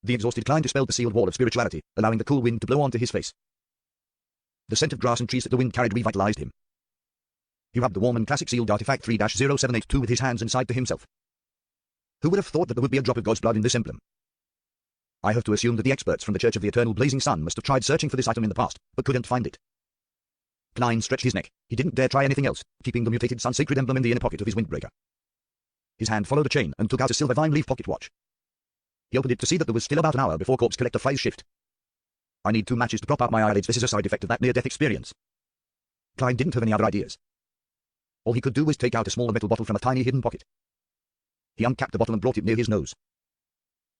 The exhausted Klein dispelled the sealed wall of spirituality, allowing the cool wind to blow onto his face. The scent of grass and trees that the wind carried revitalized him. He rubbed the warm and classic sealed artifact 3-0782 with his hands and sighed to himself. Who would have thought that there would be a drop of God's blood in this emblem? I have to assume that the experts from the Church of the Eternal Blazing Sun must have tried searching for this item in the past, but couldn't find it. Klein stretched his neck. He didn't dare try anything else, keeping the mutated sun sacred emblem in the inner pocket of his windbreaker. His hand followed a chain and took out a silver vine leaf pocket watch. He opened it to see that there was still about an hour before Corpse Collector Fry's shift. I need 2 matches to prop up my eyelids. This is a side effect of that near-death experience. Klein didn't have any other ideas. All he could do was take out a small metal bottle from a tiny hidden pocket. He uncapped the bottle and brought it near his nose.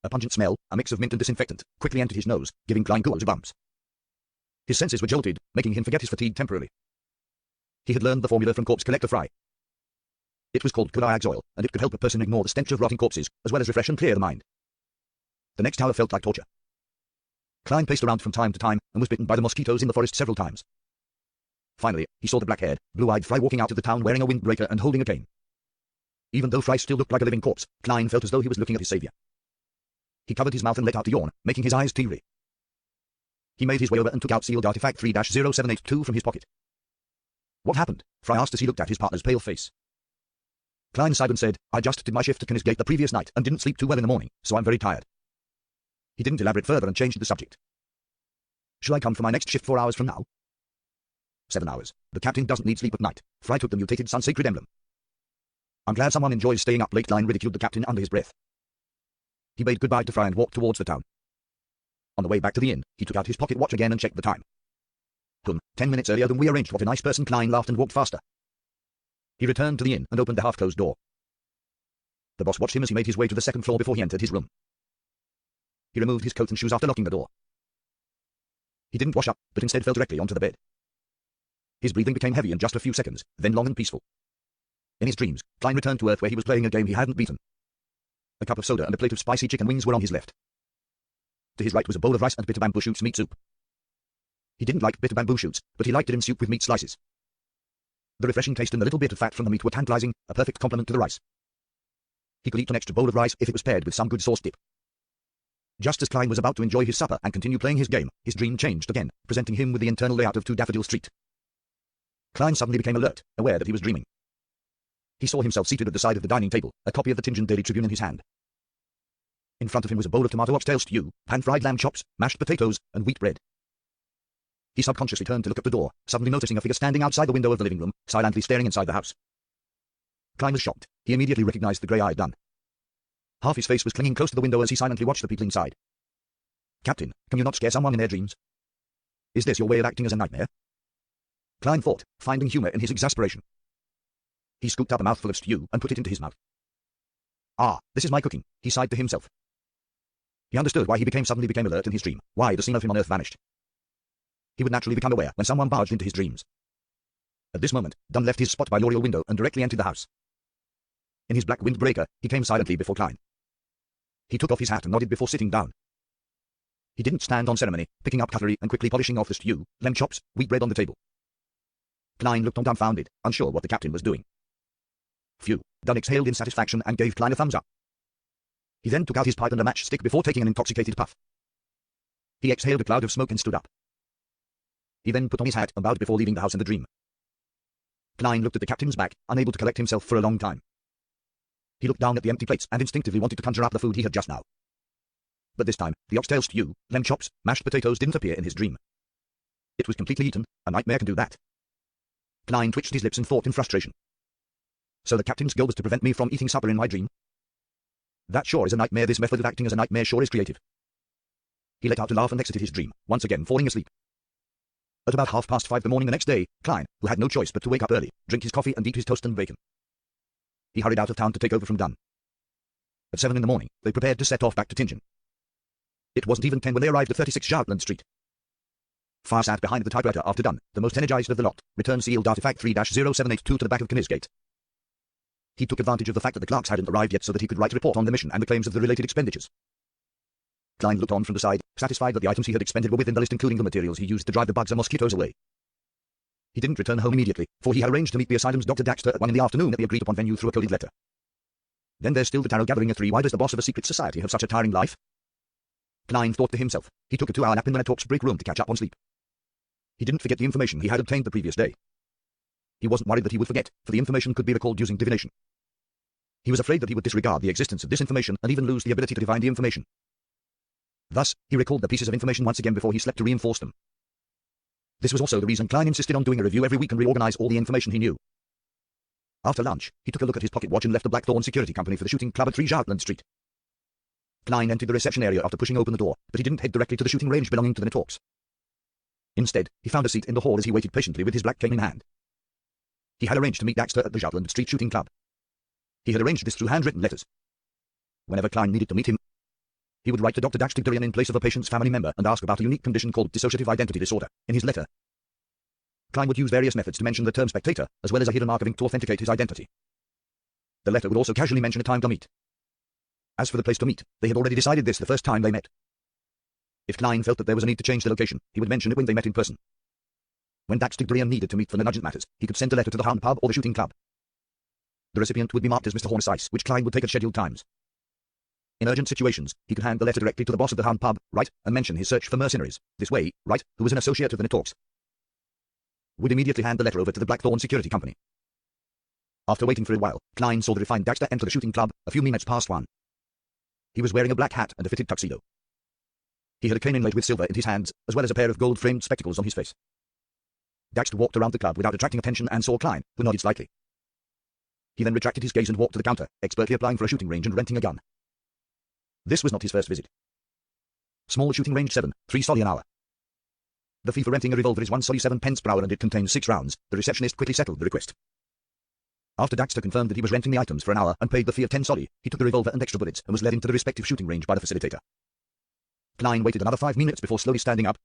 A pungent smell, a mix of mint and disinfectant, quickly entered his nose, giving Klein goosebumps. His senses were jolted, making him forget his fatigue temporarily. He had learned the formula from Corpse Collector Fry. It was called Kodiak's oil, and it could help a person ignore the stench of rotting corpses, as well as refresh and clear the mind. The next hour felt like torture. Klein paced around from time to time, and was bitten by the mosquitoes in the forest several times. Finally, he saw the black-haired, blue-eyed Fry walking out of the town wearing a windbreaker and holding a cane. Even though Fry still looked like a living corpse, Klein felt as though he was looking at his savior. He covered his mouth and let out a yawn, making his eyes teary. He made his way over and took out sealed artifact 3-0782 from his pocket. What happened? Fry asked as he looked at his partner's pale face. Klein sighed and said, I just did my shift at Kenneth Gate the previous night and didn't sleep too well in the morning, so I'm very tired. He didn't elaborate further and changed the subject. Shall I come for my next shift 4 hours from now? 7 hours. The captain doesn't need sleep at night. Fry took the mutated sun sacred emblem. I'm glad someone enjoys staying up late. Klein ridiculed the captain under his breath. He bade goodbye to Fry and walked towards the town. On the way back to the inn, he took out his pocket watch again and checked the time. 10 minutes earlier than we arranged. What a nice person. Klein laughed and walked faster. He returned to the inn and opened the half-closed door. The boss watched him as he made his way to the second floor before he entered his room. He removed his coat and shoes after locking the door. He didn't wash up, but instead fell directly onto the bed. His breathing became heavy in just a few seconds, then long and peaceful. In his dreams, Klein returned to Earth where he was playing a game he hadn't beaten. A cup of soda and a plate of spicy chicken wings were on his left. To his right was a bowl of rice and bitter bamboo shoots meat soup. He didn't like bitter bamboo shoots, but he liked it in soup with meat slices. The refreshing taste and the little bit of fat from the meat were tantalizing, a perfect complement to the rice. He could eat an extra bowl of rice if it was paired with some good sauce dip. Just as Klein was about to enjoy his supper and continue playing his game, his dream changed again, presenting him with the internal layout of 2 Daffodil Street. Klein suddenly became alert, aware that he was dreaming. He saw himself seated at the side of the dining table, a copy of the Tingen Daily Tribune in his hand. In front of him was a bowl of tomato oxtail stew, pan-fried lamb chops, mashed potatoes, and wheat bread. He subconsciously turned to look at the door, suddenly noticing a figure standing outside the window of the living room, silently staring inside the house. Klein was shocked. He immediately recognized the grey-eyed Dun. Half his face was clinging close to the window as he silently watched the people inside. Captain, can you not scare someone in their dreams? Is this your way of acting as a nightmare? Klein thought, finding humor in his exasperation. He scooped up a mouthful of stew and put it into his mouth. Ah, this is my cooking, he sighed to himself. He understood why he suddenly became alert in his dream, why the scene of him on Earth vanished. He would naturally become aware when someone barged into his dreams. At this moment, Dunn left his spot by L'Oreal window and directly entered the house. In his black windbreaker, he came silently before Klein. He took off his hat and nodded before sitting down. He didn't stand on ceremony, picking up cutlery and quickly polishing off the stew, lamb chops, wheat bread on the table. Klein looked on dumbfounded, unsure what the captain was doing. Phew, Dunn exhaled in satisfaction and gave Klein a thumbs up. He then took out his pipe and a matchstick before taking an intoxicated puff. He exhaled a cloud of smoke and stood up. He then put on his hat and bowed before leaving the house in the dream. Klein looked at the captain's back, unable to collect himself for a long time. He looked down at the empty plates and instinctively wanted to conjure up the food he had just now. But this time, the oxtail stew, lamb chops, mashed potatoes didn't appear in his dream. It was completely eaten. A nightmare can do that. Klein twitched his lips and thought in frustration. So the captain's goal was to prevent me from eating supper in my dream? That sure is a nightmare. This method of acting as a nightmare sure is creative. He let out a laugh and exited his dream, once again falling asleep. At about 5:30 the morning the next day, Klein, who had no choice but to wake up early, drink his coffee and eat his toast and bacon. He hurried out of town to take over from Dunn. At 7 in the morning, they prepared to set off back to Tingen. It wasn't even 10 when they arrived at 36 Jartland Street. Far sat behind the typewriter after Dunn, the most energized of the lot, returned sealed artifact 3-0782 to the back of Kenneth Gate. He took advantage of the fact that the clerks hadn't arrived yet so that he could write a report on the mission and the claims of the related expenditures. Klein looked on from the side, satisfied that the items he had expended were within the list, including the materials he used to drive the bugs and mosquitoes away. He didn't return home immediately, for he had arranged to meet the asylum's Dr. Daxter at 1 in the afternoon at the agreed-upon venue through a coded letter. Then there's still the tarot gathering at 3. Why does the boss of a secret society have such a tiring life? Klein thought to himself. He took a 2-hour nap in the Netork's break room to catch up on sleep. He didn't forget the information he had obtained the previous day. He wasn't worried that he would forget, for the information could be recalled using divination. He was afraid that he would disregard the existence of this information and even lose the ability to divine the information. Thus, he recalled the pieces of information once again before he slept to reinforce them. This was also the reason Klein insisted on doing a review every week and reorganize all the information he knew. After lunch, he took a look at his pocket watch and left the Blackthorn Security Company for the shooting club at 3 Jartland Street. Klein entered the reception area after pushing open the door, but he didn't head directly to the shooting range belonging to the Netorks. Instead, he found a seat in the hall as he waited patiently with his black cane in hand. He had arranged to meet Daxter at the Jartland Street Shooting Club. He had arranged this through handwritten letters. Whenever Klein needed to meet him, he would write to Dr. Daxter Durian in place of a patient's family member and ask about a unique condition called dissociative identity disorder. In his letter, Klein would use various methods to mention the term spectator, as well as a hidden mark of ink to authenticate his identity. The letter would also casually mention a time to meet. As for the place to meet, they had already decided this the first time they met. If Klein felt that there was a need to change the location, he would mention it when they met in person. When Daxter Durian needed to meet for urgent matters, he could send a letter to the Hound Pub or the Shooting Club. The recipient would be marked as Mr. Hornesice, which Klein would take at scheduled times. In urgent situations, he could hand the letter directly to the boss of the Hound Pub, Wright, and mention his search for mercenaries. This way, Wright, who was an associate of the Netorks, would immediately hand the letter over to the Blackthorn Security Company. After waiting for a while, Klein saw the refined Daxter enter the Shooting Club a few minutes past 1. He was wearing a black hat and a fitted tuxedo. He had a cane inlaid with silver in his hands, as well as a pair of gold-framed spectacles on his face. Daxter walked around the club without attracting attention and saw Klein, who nodded slightly. He then retracted his gaze and walked to the counter, expertly applying for a shooting range and renting a gun. This was not his first visit. Small shooting range 7, 3 solly an hour. The fee for renting a revolver is 1 solly 7 pence per hour and it contains 6 rounds. The receptionist quickly settled the request. After Daxter confirmed that he was renting the items for an hour and paid the fee of 10 solly, he took the revolver and extra bullets and was led into the respective shooting range by the facilitator. Klein waited another 5 minutes before slowly standing up.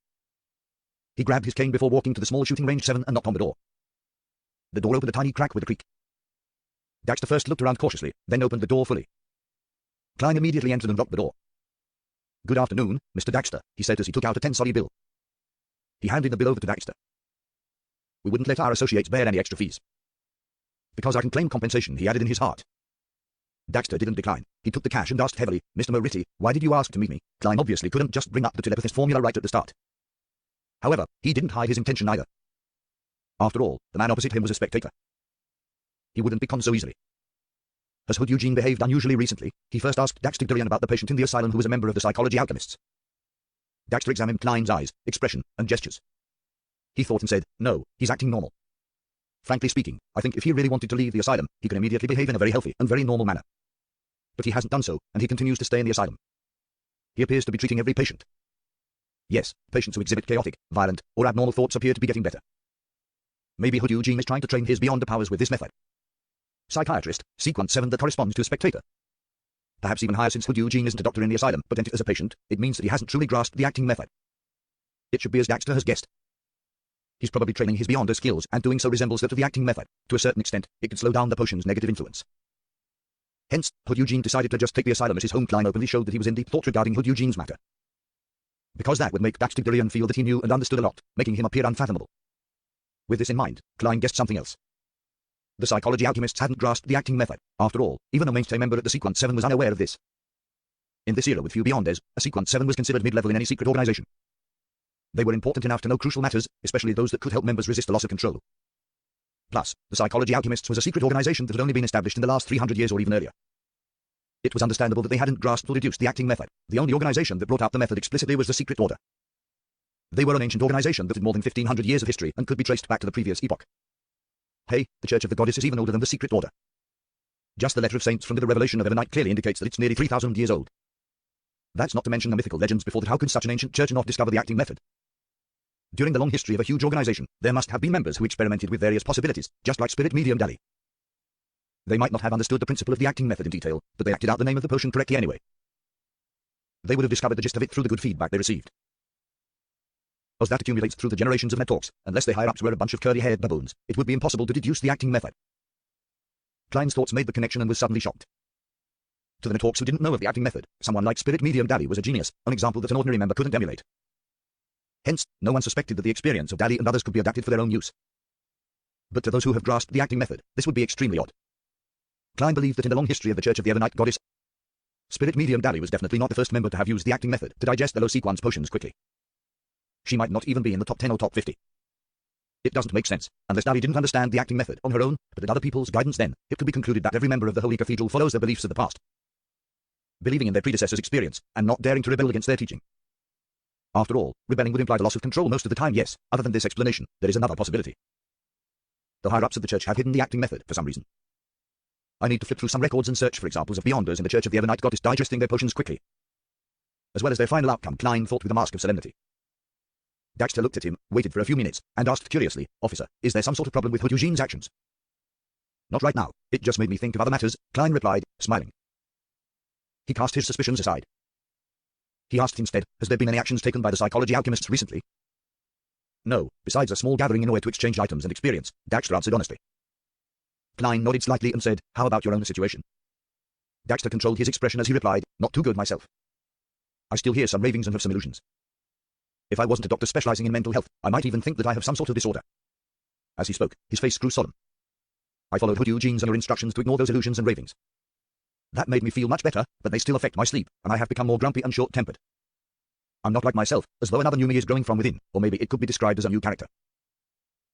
He grabbed his cane before walking to the small shooting range 7 and knocked on the door. The door opened a tiny crack with a creak. Daxter first looked around cautiously, then opened the door fully. Klein immediately entered and locked the door. "Good afternoon, Mr. Daxter," he said as he took out a 10 solly bill. He handed the bill over to Daxter. "We wouldn't let our associates bear any extra fees. Because I can claim compensation," he added in his heart. Daxter didn't decline. He took the cash and asked heavily, "Mr. Moritti, why did you ask to meet me?" Klein obviously couldn't just bring up the telepathist formula right at the start. However, he didn't hide his intention either. After all, the man opposite him was a spectator. He wouldn't be conned so easily. Has Hood Eugene behaved unusually recently? He first asked Daxter Durian about the patient in the asylum who was a member of the Psychology Alchemists. Daxter examined Klein's eyes, expression, and gestures. He thought and said, "No, he's acting normal. Frankly speaking, I think if he really wanted to leave the asylum, he could immediately behave in a very healthy and very normal manner. But he hasn't done so, and he continues to stay in the asylum. He appears to be treating every patient. Yes, patients who exhibit chaotic, violent, or abnormal thoughts appear to be getting better. Maybe Hood Eugene is trying to train his beyond powers with this method. Psychiatrist, sequence 7 that corresponds to a spectator. Perhaps even higher since Hood Eugene isn't a doctor in the asylum, but entered as a patient, it means that he hasn't truly grasped the acting method. It should be as Daxter has guessed. He's probably training his beyonder skills, and doing so resembles that of the acting method. To a certain extent, it can slow down the potion's negative influence. Hence, Hood Eugene decided to just take the asylum as his home. Klein openly showed that he was in deep thought regarding Hood Eugene's matter. Because that would make Daxter Durian feel that he knew and understood a lot, making him appear unfathomable. With this in mind, Klein guessed something else. The Psychology Alchemists hadn't grasped the acting method. After all, even a mainstay member at the Sequence 7 was unaware of this. In this era with few beyonders, a Sequence 7 was considered mid-level in any secret organization. They were important enough to know crucial matters, especially those that could help members resist the loss of control. Plus, the Psychology Alchemists was a secret organization that had only been established in the last 300 years or even earlier. It was understandable that they hadn't grasped or deduced the acting method. The only organization that brought out the method explicitly was the Secret Order. They were an ancient organization that had more than 1500 years of history and could be traced back to the previous epoch. Hey, the Church of the Goddess is even older than the Secret Order. Just the letter of Saints from the Revelation of Ebonite clearly indicates that it's nearly 3,000 years old. That's not to mention the mythical legends before that. How could such an ancient church not discover the acting method? During the long history of a huge organization, there must have been members who experimented with various possibilities, just like Spirit Medium Dali. They might not have understood the principle of the acting method in detail, but they acted out the name of the potion correctly anyway. They would have discovered the gist of it through the good feedback they received. As that accumulates through the generations of Netorks, unless they higher-ups were a bunch of curly-haired baboons, it would be impossible to deduce the acting method. Klein's thoughts made the connection and was suddenly shocked. To the Netorks who didn't know of the acting method, someone like Spirit Medium Dali was a genius, an example that an ordinary member couldn't emulate. Hence, no one suspected that the experience of Dali and others could be adapted for their own use. But to those who have grasped the acting method, this would be extremely odd. Klein believed that in the long history of the Church of the Ebonite Goddess, Spirit Medium Dali was definitely not the first member to have used the acting method to digest the low sequence potions quickly. She might not even be in the top 10 or top 50. It doesn't make sense, unless Dali didn't understand the acting method on her own, but with other people's guidance then, it could be concluded that every member of the Holy Cathedral follows their beliefs of the past, believing in their predecessors' experience, and not daring to rebel against their teaching. After all, rebelling would imply the loss of control most of the time, yes. Other than this explanation, there is another possibility. The higher-ups of the church have hidden the acting method for some reason. I need to flip through some records and search for examples of Beyonders in the Church of the Evernight Goddess digesting their potions quickly, as well as their final outcome, Klein thought with a mask of solemnity. Daxter looked at him, waited for a few minutes, and asked curiously, "Officer, is there some sort of problem with Hood Eugene's actions?" "Not right now. It just made me think of other matters," Klein replied, smiling. He cast his suspicions aside. He asked instead, "Has there been any actions taken by the psychology alchemists recently?" "No, besides a small gathering in order to exchange items and experience," Daxter answered honestly. Klein nodded slightly and said, "How about your own situation?" Daxter controlled his expression as he replied, "Not too good myself. I still hear some ravings and have some illusions. If I wasn't a doctor specializing in mental health, I might even think that I have some sort of disorder." As he spoke, his face grew solemn. "I followed Hood Eugene's and your instructions to ignore those illusions and ravings. That made me feel much better, but they still affect my sleep, and I have become more grumpy and short-tempered. I'm not like myself, as though another new me is growing from within, or maybe it could be described as a new character.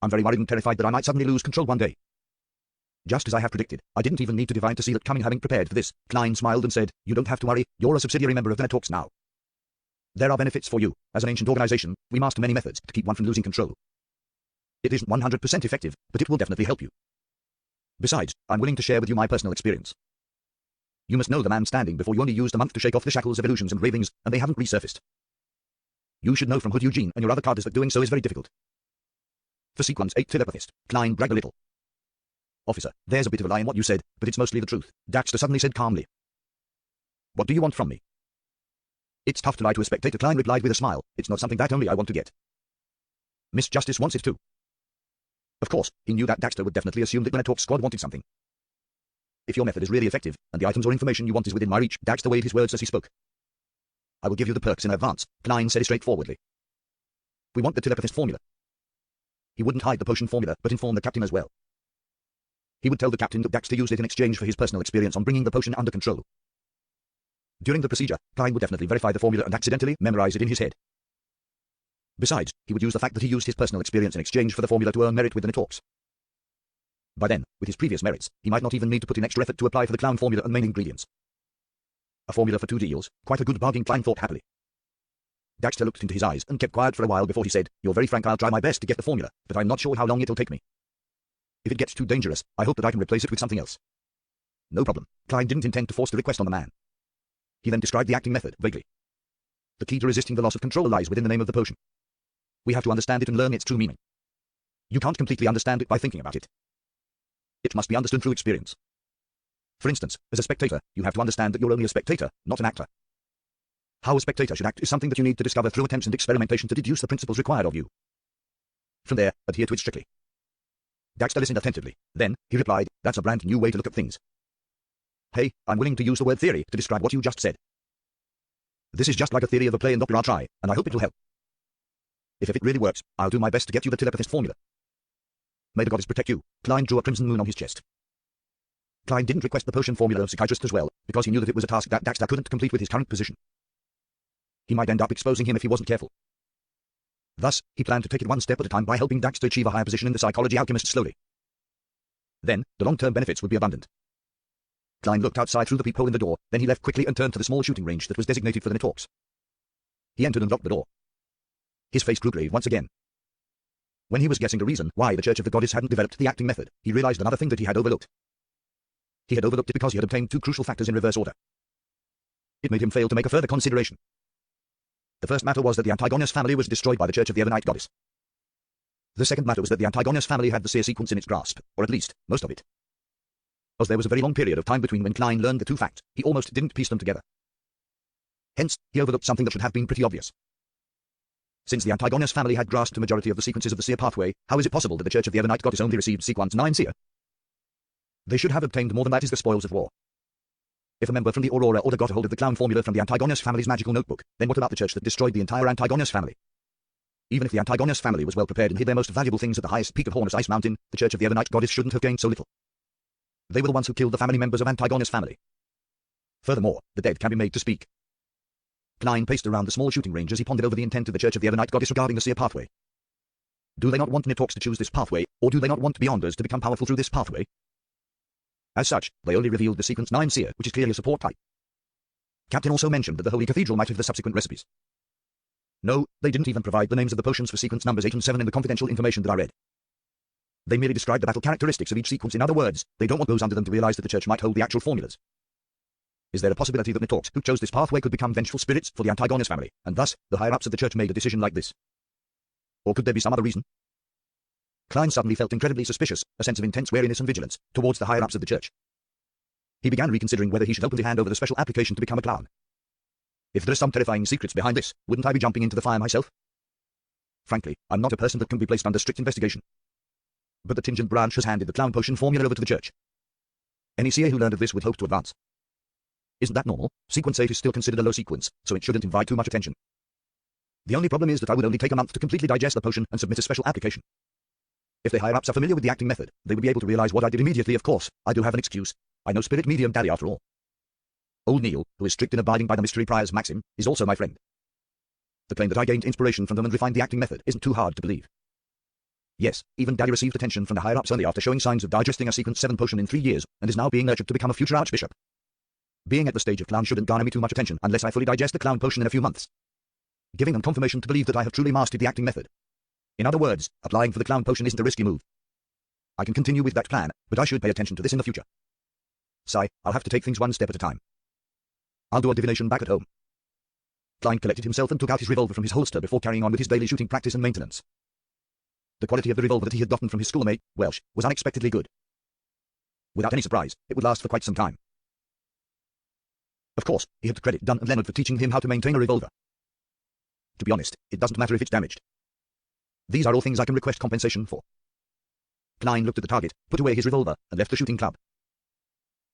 I'm very worried and terrified that I might suddenly lose control one day." Just as I have predicted, I didn't even need to divine to see that coming. Having prepared for this, Klein smiled and said, "You don't have to worry, you're a subsidiary member of Venatorx now. There are benefits for you. As an ancient organization, we master many methods to keep one from losing control. It isn't 100% effective, but it will definitely help you. Besides, I'm willing to share with you my personal experience. You must know the man standing before you only used a month to shake off the shackles of illusions and ravings, and they haven't resurfaced. You should know from Hood Eugene and your other cadres that doing so is very difficult." For Sequence 8 telepathist, Klein bragged a little. "Officer, there's a bit of a lie in what you said, but it's mostly the truth," Daxter suddenly said calmly. "What do you want from me?" "It's tough to lie to a spectator," Klein replied with a smile. "It's not something that only I want to get. Miss Justice wants it too." Of course, he knew that Daxter would definitely assume that Venatorx squad wanted something. "If your method is really effective, and the items or information you want is within my reach," Daxter weighed his words as he spoke. "I will give you the perks in advance," Klein said straightforwardly. "We want the telepathist formula." He wouldn't hide the potion formula, but inform the captain as well. He would tell the captain that Daxter used it in exchange for his personal experience on bringing the potion under control. During the procedure, Klein would definitely verify the formula and accidentally memorize it in his head. Besides, he would use the fact that he used his personal experience in exchange for the formula to earn merit with Venatorx. By then, with his previous merits, he might not even need to put in extra effort to apply for the clown formula and main ingredients. A formula for 2 deals, quite a good bargain, Klein thought happily. Daxter looked into his eyes and kept quiet for a while before he said, "You're very frank. I'll try my best to get the formula, but I'm not sure how long it'll take me. If it gets too dangerous, I hope that I can replace it with something else." "No problem." Klein didn't intend to force the request on the man. He then described the acting method, vaguely. "The key to resisting the loss of control lies within the name of the potion. We have to understand it and learn its true meaning. You can't completely understand it by thinking about it. It must be understood through experience. For instance, as a spectator, you have to understand that you're only a spectator, not an actor. How a spectator should act is something that you need to discover through attempts and experimentation to deduce the principles required of you. From there, adhere to it strictly." Daxter listened attentively. Then, he replied, "That's a brand new way to look at things. Hey, I'm willing to use the word theory to describe what you just said. This is just like a theory of a play and opera. I'll try, and I hope it'll help. If it really works, I'll do my best to get you the telepathist formula. May the goddess protect you." Klein drew a crimson moon on his chest. Klein didn't request the potion formula of psychiatrist as well, because he knew that it was a task that Daxter couldn't complete with his current position. He might end up exposing him if he wasn't careful. Thus, he planned to take it one step at a time by helping Daxter achieve a higher position in the psychology alchemist slowly. Then, the long-term benefits would be abundant. Klein looked outside through the peephole in the door, then he left quickly and turned to the small shooting range that was designated for the Venatorx. He entered and locked the door. His face grew grave once again. When he was guessing the reason why the Church of the Goddess hadn't developed the acting method, he realized another thing that he had overlooked. He had overlooked it because he had obtained 2 crucial factors in reverse order. It made him fail to make a further consideration. The first matter was that the Antigonus family was destroyed by the Church of the Evernight Goddess. The second matter was that the Antigonus family had the Seer sequence in its grasp, or at least, most of it. As there was a very long period of time between when Klein learned the 2 facts, he almost didn't piece them together. Hence, he overlooked something that should have been pretty obvious. Since the Antigonus family had grasped the majority of the sequences of the Seer pathway, how is it possible that the Church of the Evernight Goddess only received sequence 9 Seer? They should have obtained more than that is the spoils of war. If a member from the Aurora Order got a hold of the clown formula from the Antigonus family's magical notebook, then what about the church that destroyed the entire Antigonus family? Even if the Antigonus family was well prepared and hid their most valuable things at the highest peak of Hornus Ice Mountain, the Church of the Evernight Goddess shouldn't have gained so little. They were the ones who killed the family members of Antigonus family. Furthermore, the dead can be made to speak. Klein paced around the small shooting range as he pondered over the intent of the Church of the Evernight Goddess regarding the seer pathway. Do they not want Nighthawks to choose this pathway, or do they not want Beyonders to become powerful through this pathway? As such, they only revealed the Sequence 9 seer, which is clearly a support type. Captain also mentioned that the Holy Cathedral might have the subsequent recipes. No, they didn't even provide the names of the potions for sequence numbers 8 and 7 in the confidential information that I read. They merely described the battle characteristics of each sequence. In other words, they don't want those under them to realize that the Church might hold the actual formulas. Is there a possibility that Nighthawks, who chose this pathway, could become vengeful spirits for the Antigonus family, and thus, the higher-ups of the Church made a decision like this? Or could there be some other reason? Klein suddenly felt incredibly suspicious, a sense of intense wariness and vigilance, towards the higher-ups of the Church. He began reconsidering whether he should openly hand over the special application to become a clown. If there are some terrifying secrets behind this, wouldn't I be jumping into the fire myself? Frankly, I'm not a person that can be placed under strict investigation. But the Tingent branch has handed the clown potion formula over to the Church. Any seer who learned of this would hope to advance. Isn't that normal? Sequence 8 is still considered a low sequence, so it shouldn't invite too much attention. The only problem is that I would only take a month to completely digest the potion and submit a special application. If the higher-ups are familiar with the acting method, they would be able to realize what I did immediately. Of course, I do have an excuse. I know Spirit Medium Daddy after all. Old Neil, who is strict in abiding by the Mystery Prior's maxim, is also my friend. The claim that I gained inspiration from them and refined the acting method isn't too hard to believe. Yes, even Daddy received attention from the higher-ups only after showing signs of digesting a Sequence 7 potion in 3 years, and is now being nurtured to become a future archbishop. Being at the stage of clown shouldn't garner me too much attention unless I fully digest the clown potion in a few months. Giving them confirmation to believe that I have truly mastered the acting method. In other words, applying for the clown potion isn't a risky move. I can continue with that plan, but I should pay attention to this in the future. Sigh, I'll have to take things one step at a time. I'll do a divination back at home. Klein collected himself and took out his revolver from his holster before carrying on with his daily shooting practice and maintenance. The quality of the revolver that he had gotten from his schoolmate, Welsh, was unexpectedly good. Without any surprise, it would last for quite some time. Of course, he had to credit Dunn and Leonard for teaching him how to maintain a revolver. To be honest, it doesn't matter if it's damaged. These are all things I can request compensation for. Klein looked at the target, put away his revolver, and left the shooting club.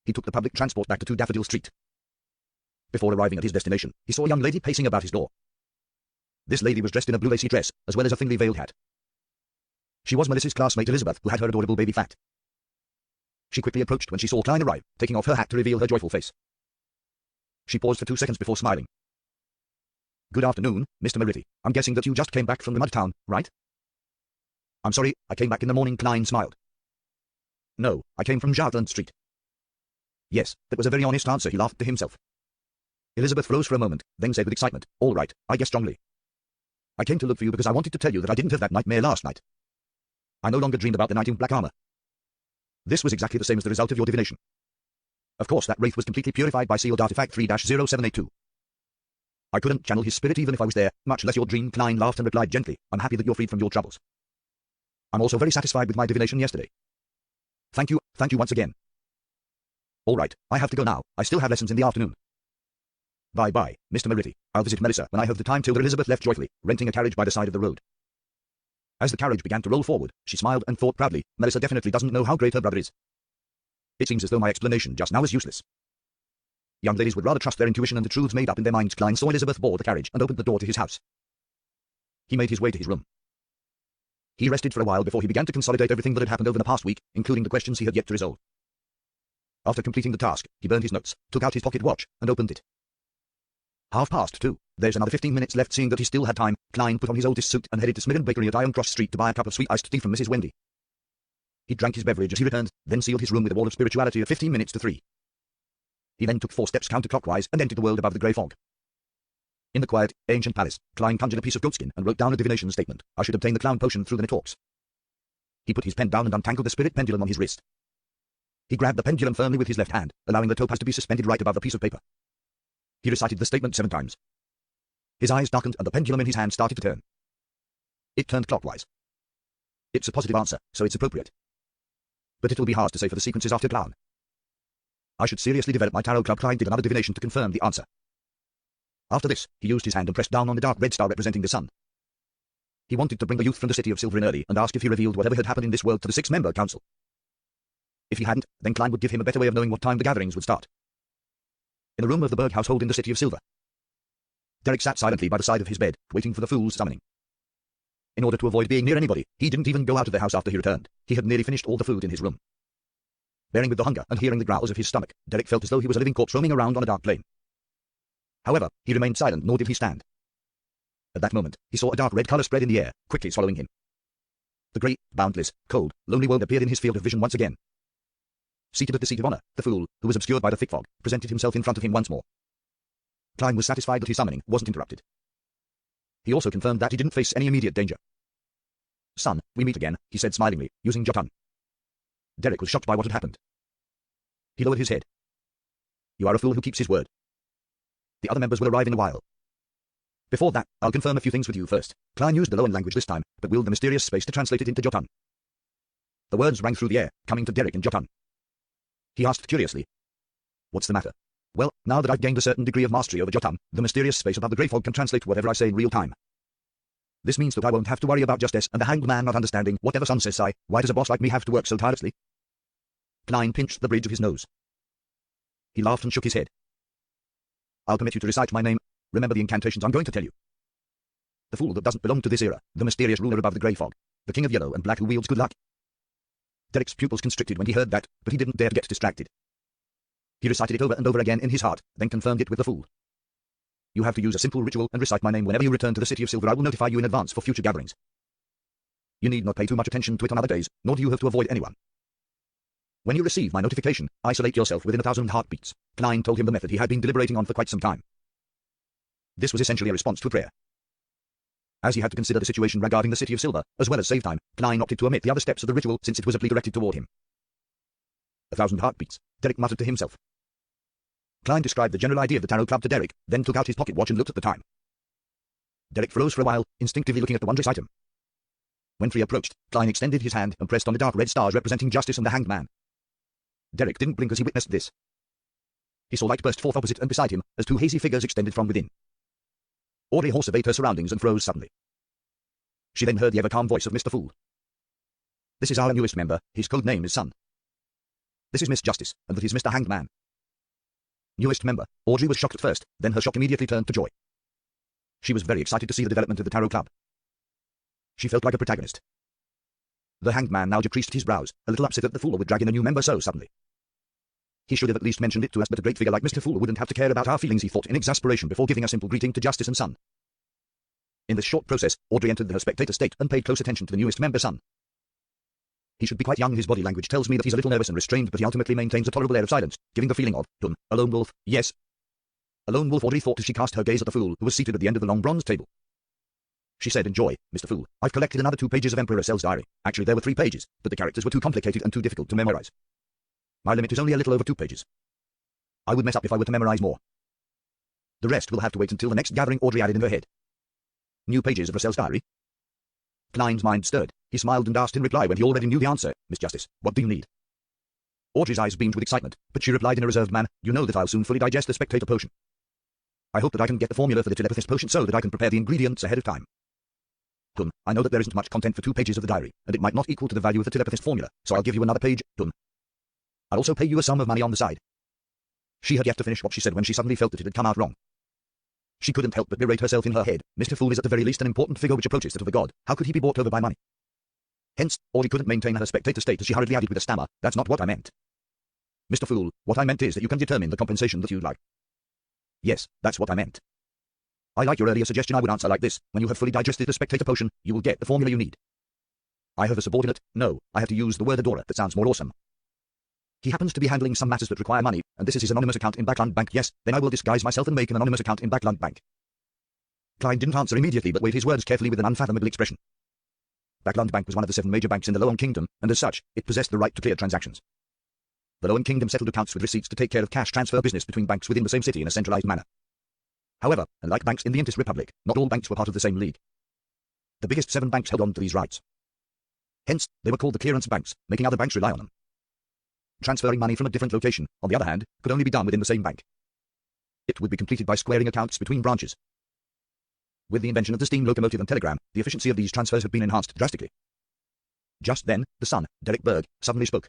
He took the public transport back to 2 Daffodil Street. Before arriving at his destination, he saw a young lady pacing about his door. This lady was dressed in a blue lacy dress, as well as a thinly veiled hat. She was Melissa's classmate Elizabeth, who had her adorable baby fat. She quickly approached when she saw Klein arrive, taking off her hat to reveal her joyful face. She paused for 2 seconds before smiling. Good afternoon, Mr. Meritti. I'm guessing that you just came back from the mud town, right? I'm sorry, I came back in the morning. Klein smiled. No, I came from Jarland Street. Yes, that was a very honest answer. He laughed to himself. Elizabeth froze for a moment, then said with excitement, all right, I guess strongly. I came to look for you because I wanted to tell you that I didn't have that nightmare last night. I no longer dreamed about the knight in black armor. This was exactly the same as the result of your divination. Of course, that wraith was completely purified by sealed artifact 3-0782. I couldn't channel his spirit even if I was there, much less your dream. Klein laughed and replied gently, I'm happy that you're freed from your troubles. I'm also very satisfied with my divination yesterday. Thank you once again. All right, I have to go now. I still have lessons in the afternoon. Bye-bye, Mr. Meritti. I'll visit Melissa when I have the time. Tilda Elizabeth left joyfully, renting a carriage by the side of the road. As the carriage began to roll forward, she smiled and thought proudly, Melissa definitely doesn't know how great her brother is. It seems as though my explanation just now is useless. Young ladies would rather trust their intuition and the truths made up in their minds. Klein saw Elizabeth board the carriage and opened the door to his house. He made his way to his room. He rested for a while before he began to consolidate everything that had happened over the past week, including the questions he had yet to resolve. After completing the task, he burned his notes, took out his pocket watch, and opened it. 2:30. There's another 15 minutes left. Seeing that he still had time, Klein put on his oldest suit and headed to Smith & Bakery at Iron Cross Street to buy a cup of sweet iced tea from Mrs. Wendy. He drank his beverage as he returned, then sealed his room with a wall of spirituality at 15 minutes to 3. He then took 4 steps counterclockwise and entered the world above the grey fog. In the quiet, ancient palace, Klein conjured a piece of goatskin and wrote down a divination statement. I should obtain the clown potion through the Nighthawks. He put his pen down and untangled the spirit pendulum on his wrist. He grabbed the pendulum firmly with his left hand, allowing the topaz to be suspended right above the piece of paper. He recited the statement 7 times. His eyes darkened and the pendulum in his hand started to turn. It turned clockwise. It's a positive answer, so it's appropriate. But it will be hard to say for the sequences after clown. I should seriously develop my tarot club. Klein did another divination to confirm the answer. After this, he used his hand and pressed down on the dark red star representing the sun. He wanted to bring the youth from the city of Silver in early and asked if he revealed whatever had happened in this world to the 6-member council. If he hadn't, then Klein would give him a better way of knowing what time the gatherings would start. In the room of the Berg household in the city of Silver, Derek sat silently by the side of his bed, waiting for the fool's summoning. In order to avoid being near anybody, he didn't even go out of the house after he returned. He had nearly finished all the food in his room. Bearing with the hunger and hearing the growls of his stomach, Derek felt as though he was a living corpse roaming around on a dark plain. However, he remained silent, nor did he stand. At that moment, he saw a dark red color spread in the air, quickly swallowing him. The great, boundless, cold, lonely world appeared in his field of vision once again. Seated at the seat of honor, the fool, who was obscured by the thick fog, presented himself in front of him once more. Klein was satisfied that his summoning wasn't interrupted. He also confirmed that he didn't face any immediate danger. "Son, we meet again," he said smilingly, using Jotun. Derek was shocked by what had happened. He lowered his head. "You are a fool who keeps his word. The other members will arrive in a while. Before that, I'll confirm a few things with you first." Klein used the Loan language this time, but willed the mysterious space to translate it into Jotun. The words rang through the air, coming to Derek in Jotun. He asked curiously, "What's the matter?" "Well, now that I've gained a certain degree of mastery over Jotun, the mysterious space above the grey fog can translate whatever I say in real time. This means that I won't have to worry about Justice and the Hanged Man not understanding whatever Son says. Why does a boss like me have to work so tirelessly?" Klein pinched the bridge of his nose. He laughed and shook his head. "I'll permit you to recite my name. Remember the incantations I'm going to tell you. The fool that doesn't belong to this era, the mysterious ruler above the grey fog, the king of yellow and black who wields good luck." Derek's pupils constricted when he heard that, but he didn't dare to get distracted. He recited it over and over again in his heart, then confirmed it with the fool. "You have to use a simple ritual and recite my name whenever you return to the City of Silver. I will notify you in advance for future gatherings. You need not pay too much attention to it on other days, nor do you have to avoid anyone. When you receive my notification, isolate yourself within 1,000 heartbeats." Klein told him the method he had been deliberating on for quite some time. This was essentially a response to a prayer. As he had to consider the situation regarding the City of Silver, as well as save time, Klein opted to omit the other steps of the ritual since it was a plea directed toward him. 1,000 heartbeats, Derek muttered to himself. Klein described the general idea of the Tarot Club to Derek, then took out his pocket watch and looked at the time. Derek froze for a while, instinctively looking at the wondrous item. When 3 approached, Klein extended his hand and pressed on the dark red stars representing Justice and the Hanged Man. Derek didn't blink as he witnessed this. He saw light burst forth opposite and beside him, as 2 hazy figures extended from within. Audrey Hall surveyed her surroundings and froze suddenly. She then heard the ever-calm voice of Mr. Fool. "This is our newest member, his code name is Son. This is Miss Justice, and that is Mr. Hanged Man." Newest member, Audrey was shocked at first, then her shock immediately turned to joy. She was very excited to see the development of the Tarot Club. She felt like a protagonist. The Hanged Man now decreased his brows, a little upset that the Fool would drag in a new member so suddenly. He should have at least mentioned it to us, but a great figure like Mr. Fool wouldn't have to care about our feelings, he thought in exasperation before giving a simple greeting to Justice and Son. In this short process, Audrey entered her spectator state and paid close attention to the newest member, Son. He should be quite young. His body language tells me that he's a little nervous and restrained, but he ultimately maintains a tolerable air of silence, giving the feeling of, a lone wolf. Yes. A lone wolf, Audrey thought as she cast her gaze at the Fool, who was seated at the end of the long bronze table. She said in joy, "Mr. Fool, I've collected another 2 pages of Emperor Essel's diary. Actually, there were 3 pages, but the characters were too complicated and too difficult to memorize. My limit is only a little over 2 pages. I would mess up if I were to memorize more. The rest will have to wait until the next gathering," Audrey added in her head. "New pages of Essel's diary?" Klein's mind stirred. He smiled and asked in reply when he already knew the answer, "Miss Justice, what do you need?" Audrey's eyes beamed with excitement, but she replied in a reserved manner, "You know that I'll soon fully digest the spectator potion. I hope that I can get the formula for the telepathist potion so that I can prepare the ingredients ahead of time. I know that there isn't much content for 2 pages of the diary, and it might not equal to the value of the telepathist formula, so I'll give you another page. I'll also pay you a sum of money on the side." She had yet to finish what she said when she suddenly felt that it had come out wrong. She couldn't help but berate herself in her head. Mr. Fool is at the very least an important figure which approaches that of a god. How could he be bought over by money? Hence, Audrey couldn't maintain her spectator state as she hurriedly added with a stammer, "That's not what I meant. Mr. Fool, what I meant is that you can determine the compensation that you'd like." "Yes, that's what I meant. I like your earlier suggestion. I would answer like this. When you have fully digested the spectator potion, you will get the formula you need. I have a subordinate. No, I have to use the word Adora. That sounds more awesome. He happens to be handling some matters that require money, and this is his anonymous account in Backland Bank. Yes, then I will disguise myself and make an anonymous account in Backland Bank." Klein didn't answer immediately but weighed his words carefully with an unfathomable expression. Backland Bank was one of the 7 major banks in the Lowen Kingdom, and as such, it possessed the right to clear transactions. The Lowen Kingdom settled accounts with receipts to take care of cash transfer business between banks within the same city in a centralized manner. However, unlike banks in the Intis Republic, not all banks were part of the same league. The biggest 7 banks held on to these rights. Hence, they were called the clearance banks, making other banks rely on them. Transferring money from a different location, on the other hand, could only be done within the same bank. It would be completed by squaring accounts between branches. With the invention of the steam locomotive and telegram, the efficiency of these transfers had been enhanced drastically. Just then, the son, Derek Berg, suddenly spoke.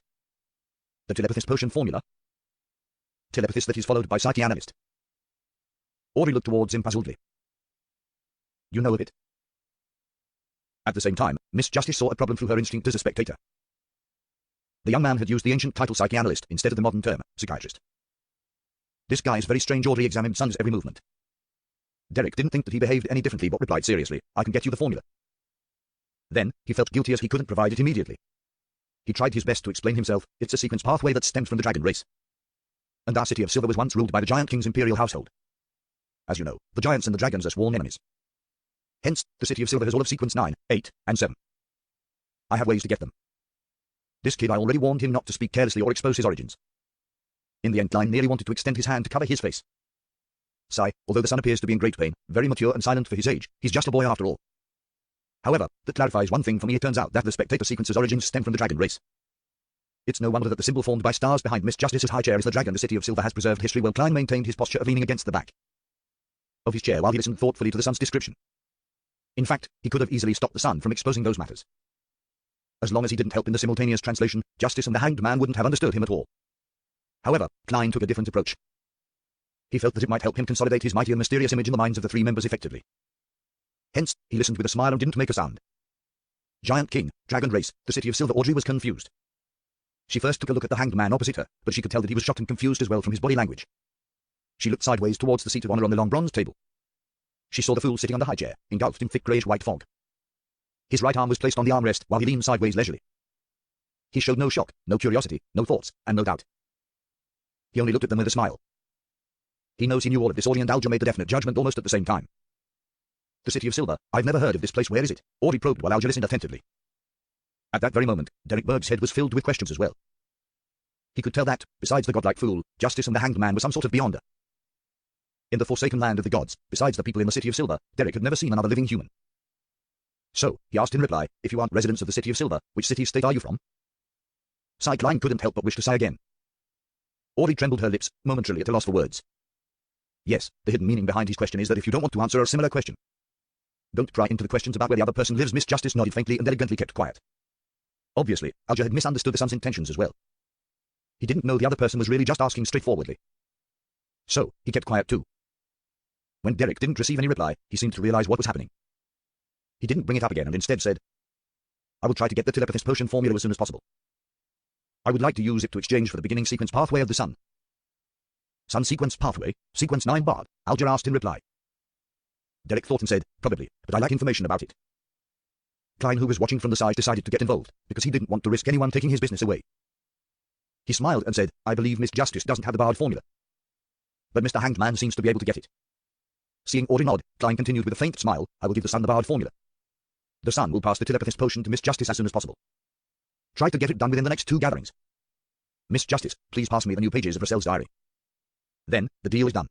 "The telepathist potion formula?" "Telepathist that is followed by psychoanalyst." Audrey looked towards him puzzledly. "You know of it?" At the same time, Miss Justice saw a problem through her instinct as a spectator. The young man had used the ancient title psychoanalyst instead of the modern term, psychiatrist. This guy is very strange. Audrey examined Son's every movement. Derek didn't think that he behaved any differently but replied seriously, I can get you the formula. Then, he felt guilty as he couldn't provide it immediately. He tried his best to explain himself, it's a sequence pathway that stemmed from the dragon race. And our city of Silver was once ruled by the Giant King's imperial household. As you know, the giants and the dragons are sworn enemies. Hence, the city of Silver has all of sequence 9, 8, and 7. I have ways to get them. This kid, I already warned him not to speak carelessly or expose his origins. In the end, Klein nearly wanted to extend his hand to cover his face. Sigh, although the son appears to be in great pain, very mature and silent for his age, he's just a boy after all. However, that clarifies one thing for me. It turns out that the Spectator sequence's origins stem from the dragon race. It's no wonder that the symbol formed by stars behind Miss Justice's high chair is the dragon. The city of Silver has preserved history while Klein maintained his posture of leaning against the back of his chair while he listened thoughtfully to the son's description. In fact, he could have easily stopped the son from exposing those matters. As long as he didn't help in the simultaneous translation, Justice and the Hanged Man wouldn't have understood him at all. However, Klein took a different approach. He felt that it might help him consolidate his mighty and mysterious image in the minds of the three members effectively. Hence, he listened with a smile and didn't make a sound. Giant King, Dragon Race, the city of Silver. Audrey was confused. She first took a look at the Hanged Man opposite her, but she could tell that he was shocked and confused as well from his body language. She looked sideways towards the seat of honor on the long bronze table. She saw the fool sitting on the high chair, engulfed in thick greyish-white fog. His right arm was placed on the armrest while he leaned sideways leisurely. He showed no shock, no curiosity, no thoughts, and no doubt. He only looked at them with a smile. He knows he knew all of this. Audrey and Alger made the definite judgment almost at the same time. The city of Silver, I've never heard of this place. Where is it? Audrey probed while Alger listened attentively. At that very moment, Derek Berg's head was filled with questions as well. He could tell that, besides the godlike fool, Justice and the Hanged Man were some sort of beyonder. In the forsaken land of the gods, besides the people in the city of Silver, Derek had never seen another living human. So, he asked in reply, if you aren't residents of the city of Silver, which city-state are you from? Klein couldn't help but wish to sigh again. Audrey trembled her lips, momentarily at a loss for words. Yes, the hidden meaning behind his question is that if you don't want to answer a similar question, don't pry into the questions about where the other person lives. Miss Justice nodded faintly and elegantly kept quiet. Obviously, Alger had misunderstood the son's intentions as well. He didn't know the other person was really just asking straightforwardly. So, he kept quiet too. When Derek didn't receive any reply, he seemed to realize what was happening. He didn't bring it up again and instead said, I will try to get the telepathist potion formula as soon as possible. I would like to use it to exchange for the beginning sequence pathway of the sun. Sun sequence pathway, sequence 9 Bard, Alger asked in reply. Derek thought and said, probably, but I lack information about it. Klein, who was watching from the side, decided to get involved, because he didn't want to risk anyone taking his business away. He smiled and said, I believe Miss Justice doesn't have the Bard formula. But Mr. Hanged Man seems to be able to get it. Seeing Audrey nod, Klein continued with a faint smile, I will give the sun the Bard formula. The sun will pass the telepathist potion to Miss Justice as soon as possible. Try to get it done within the next 2 gatherings. Miss Justice, please pass me the new pages of Rossel's diary. Then, the deal is done.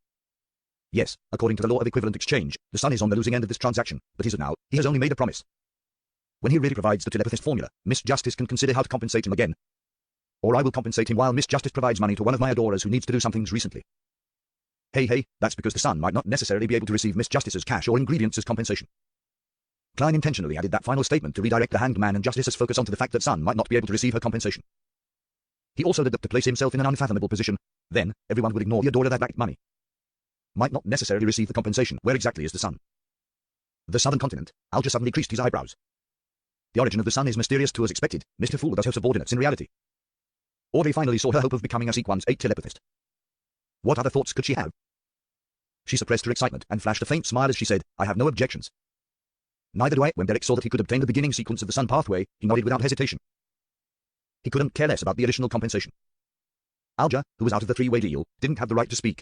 Yes, according to the law of equivalent exchange, the sun is on the losing end of this transaction, but as of now, he has only made a promise. When he really provides the telepathist formula, Miss Justice can consider how to compensate him again. Or I will compensate him while Miss Justice provides money to one of my adorers who needs to do some things recently. Hey, that's because the sun might not necessarily be able to receive Miss Justice's cash or ingredients as compensation. Klein intentionally added that final statement to redirect the Hanged Man and Justice's focus onto the fact that Sun might not be able to receive her compensation. He also did that to place himself in an unfathomable position. Then, everyone would ignore the adorer that backed money. Might not necessarily receive the compensation. Where exactly is the sun? The southern continent. Alger suddenly creased his eyebrows. The origin of the sun is mysterious too, as expected. Mr. Fool does her subordinates in reality. Audrey finally saw her hope of becoming a sequence 8 telepathist. What other thoughts could she have? She suppressed her excitement and flashed a faint smile as she said, I have no objections. Neither do I. When Derek saw that he could obtain the beginning sequence of the sun pathway, he nodded without hesitation. He couldn't care less about the additional compensation. Alger, who was out of the three-way deal, didn't have the right to speak.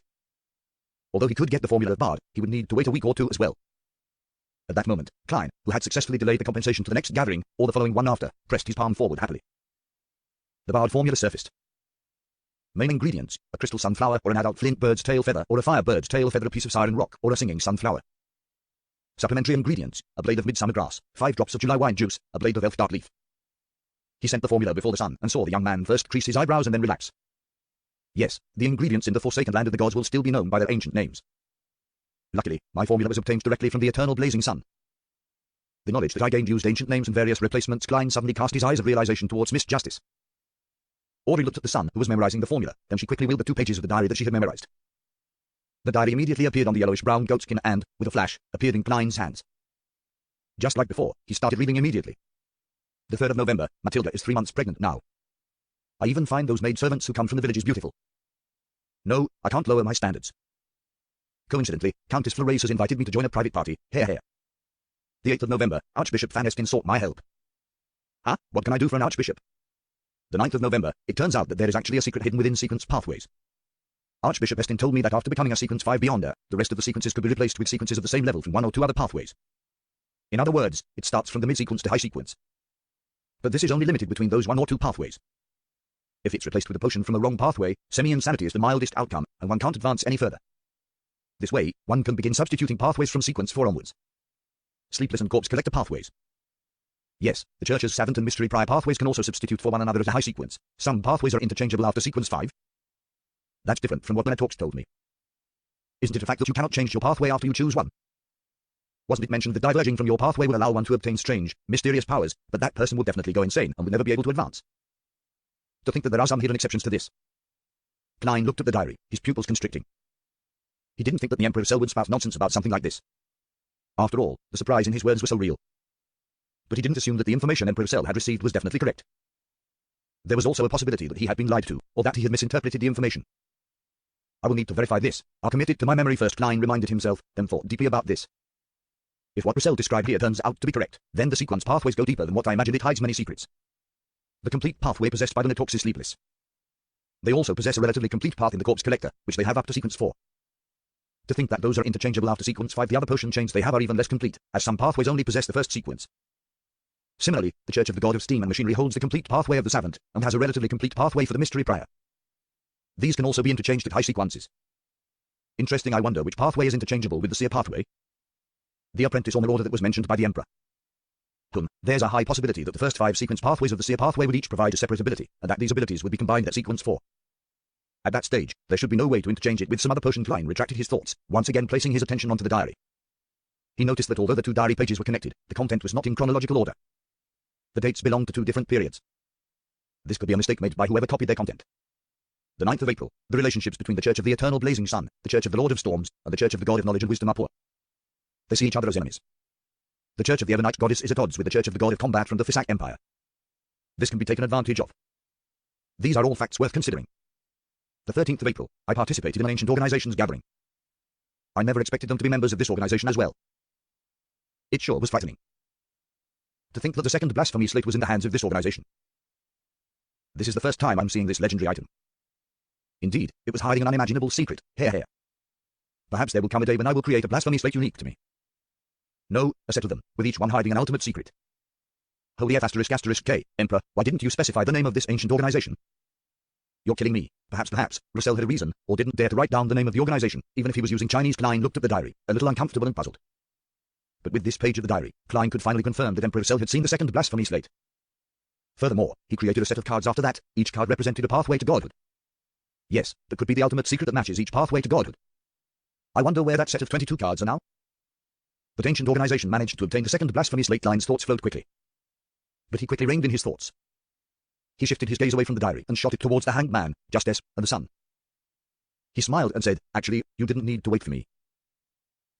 Although he could get the formula of Bard, he would need to wait a week or 2 as well. At that moment, Klein, who had successfully delayed the compensation to the next gathering, or the following one after, pressed his palm forward happily. The Bard formula surfaced. Main ingredients, a crystal sunflower or an adult flint bird's tail feather or a fire bird's tail feather, a piece of siren rock or a singing sunflower. Supplementary ingredients, a blade of midsummer grass, 5 drops of July wine juice, a blade of elf dark leaf. He sent the formula before the sun and saw the young man first crease his eyebrows and then relax. Yes, the ingredients in the forsaken land of the gods will still be known by their ancient names. Luckily, my formula was obtained directly from the eternal blazing sun. The knowledge that I gained used ancient names and various replacements. Klein suddenly cast his eyes of realization towards Miss Justice. Audrey looked at the sun, who was memorizing the formula, then she quickly wheeled the 2 pages of the diary that she had memorized. The diary immediately appeared on the yellowish-brown goatskin and, with a flash, appeared in Klein's hands. Just like before, he started reading immediately. The 3rd of November, Matilda is 3 months pregnant now. I even find those maid servants who come from the villages beautiful. No, I can't lower my standards. Coincidentally, Countess Flores has invited me to join a private party. Here. The 8th of November, Archbishop Van Estin sought my help. Huh? What can I do for an archbishop? The 9th of November, it turns out that there is actually a secret hidden within sequence pathways. Archbishop Estin told me that after becoming a sequence 5 beyonder, the rest of the sequences could be replaced with sequences of the same level from 1 or 2 other pathways. In other words, it starts from the mid-sequence to high sequence. But this is only limited between those 1 or 2 pathways. If it's replaced with a potion from a wrong pathway, semi-insanity is the mildest outcome, and one can't advance any further. This way, one can begin substituting pathways from sequence 4 onwards. Sleepless and corpse collector pathways. Yes, the Church's savant and mystery prior pathways can also substitute for one another as a high sequence. Some pathways are interchangeable after sequence 5. That's different from what Bernard Talks told me. Isn't it a fact that you cannot change your pathway after you choose one? Wasn't it mentioned that diverging from your pathway will allow one to obtain strange, mysterious powers, but that person will definitely go insane and will never be able to advance? To think that there are some hidden exceptions to this. Klein looked at the diary, his pupils constricting. He didn't think that the Emperor Cell would spout nonsense about something like this. After all, the surprise in his words was so real. But he didn't assume that the information Emperor Cell had received was definitely correct. There was also a possibility that he had been lied to, or that he had misinterpreted the information. I will need to verify this. I'll commit it to my memory first, Klein reminded himself, then thought deeply about this. If what Russell described here turns out to be correct, then the sequence pathways go deeper than what I imagined. It hides many secrets. The complete pathway possessed by the Netox is sleepless. They also possess a relatively complete path in the Corpse Collector, which they have up to sequence 4. To think that those are interchangeable after sequence 5, the other potion chains they have are even less complete, as some pathways only possess the first sequence. Similarly, the Church of the God of Steam and Machinery holds the complete pathway of the Savant, and has a relatively complete pathway for the Mystery Prior. These can also be interchanged at high sequences. Interesting. I wonder which pathway is interchangeable with the Seer pathway. The apprentice or marauder that was mentioned by the Emperor. There's a high possibility that the first 5 sequence pathways of the Seer pathway would each provide a separate ability, and that these abilities would be combined at sequence 4. At that stage, there should be no way to interchange it with some other potion. Klein retracted his thoughts, once again placing his attention onto the diary. He noticed that although the 2 diary pages were connected, the content was not in chronological order. The dates belonged to 2 different periods. This could be a mistake made by whoever copied their content. The 9th of April, the relationships between the Church of the Eternal Blazing Sun, the Church of the Lord of Storms, and the Church of the God of Knowledge and Wisdom are poor. They see each other as enemies. The Church of the Evernight Goddess is at odds with the Church of the God of Combat from the Fisak Empire. This can be taken advantage of. These are all facts worth considering. The 13th of April, I participated in an ancient organization's gathering. I never expected them to be members of this organization as well. It sure was frightening. To think that the second blasphemy slate was in the hands of this organization. This is the first time I'm seeing this legendary item. Indeed, it was hiding an unimaginable secret. Here. Perhaps there will come a day when I will create a blasphemy slate unique to me. No, a set of them, with each one hiding an ultimate secret. Holy F *** K, Emperor, why didn't you specify the name of this ancient organization? You're killing me. Perhaps, Russell had a reason, or didn't dare to write down the name of the organization, even if he was using Chinese. Klein looked at the diary, a little uncomfortable and puzzled. But with this page of the diary, Klein could finally confirm that Emperor Russell had seen the second blasphemy slate. Furthermore, he created a set of cards after that, each card represented a pathway to godhood. Yes, that could be the ultimate secret that matches each pathway to godhood. I wonder where that set of 22 cards are now? But ancient organization managed to obtain the second blasphemy slate. Klein's thoughts flowed quickly. But he quickly reined in his thoughts. He shifted his gaze away from the diary and shot it towards the Hanged Man, Justice, and the sun. He smiled and said, "Actually, you didn't need to wait for me.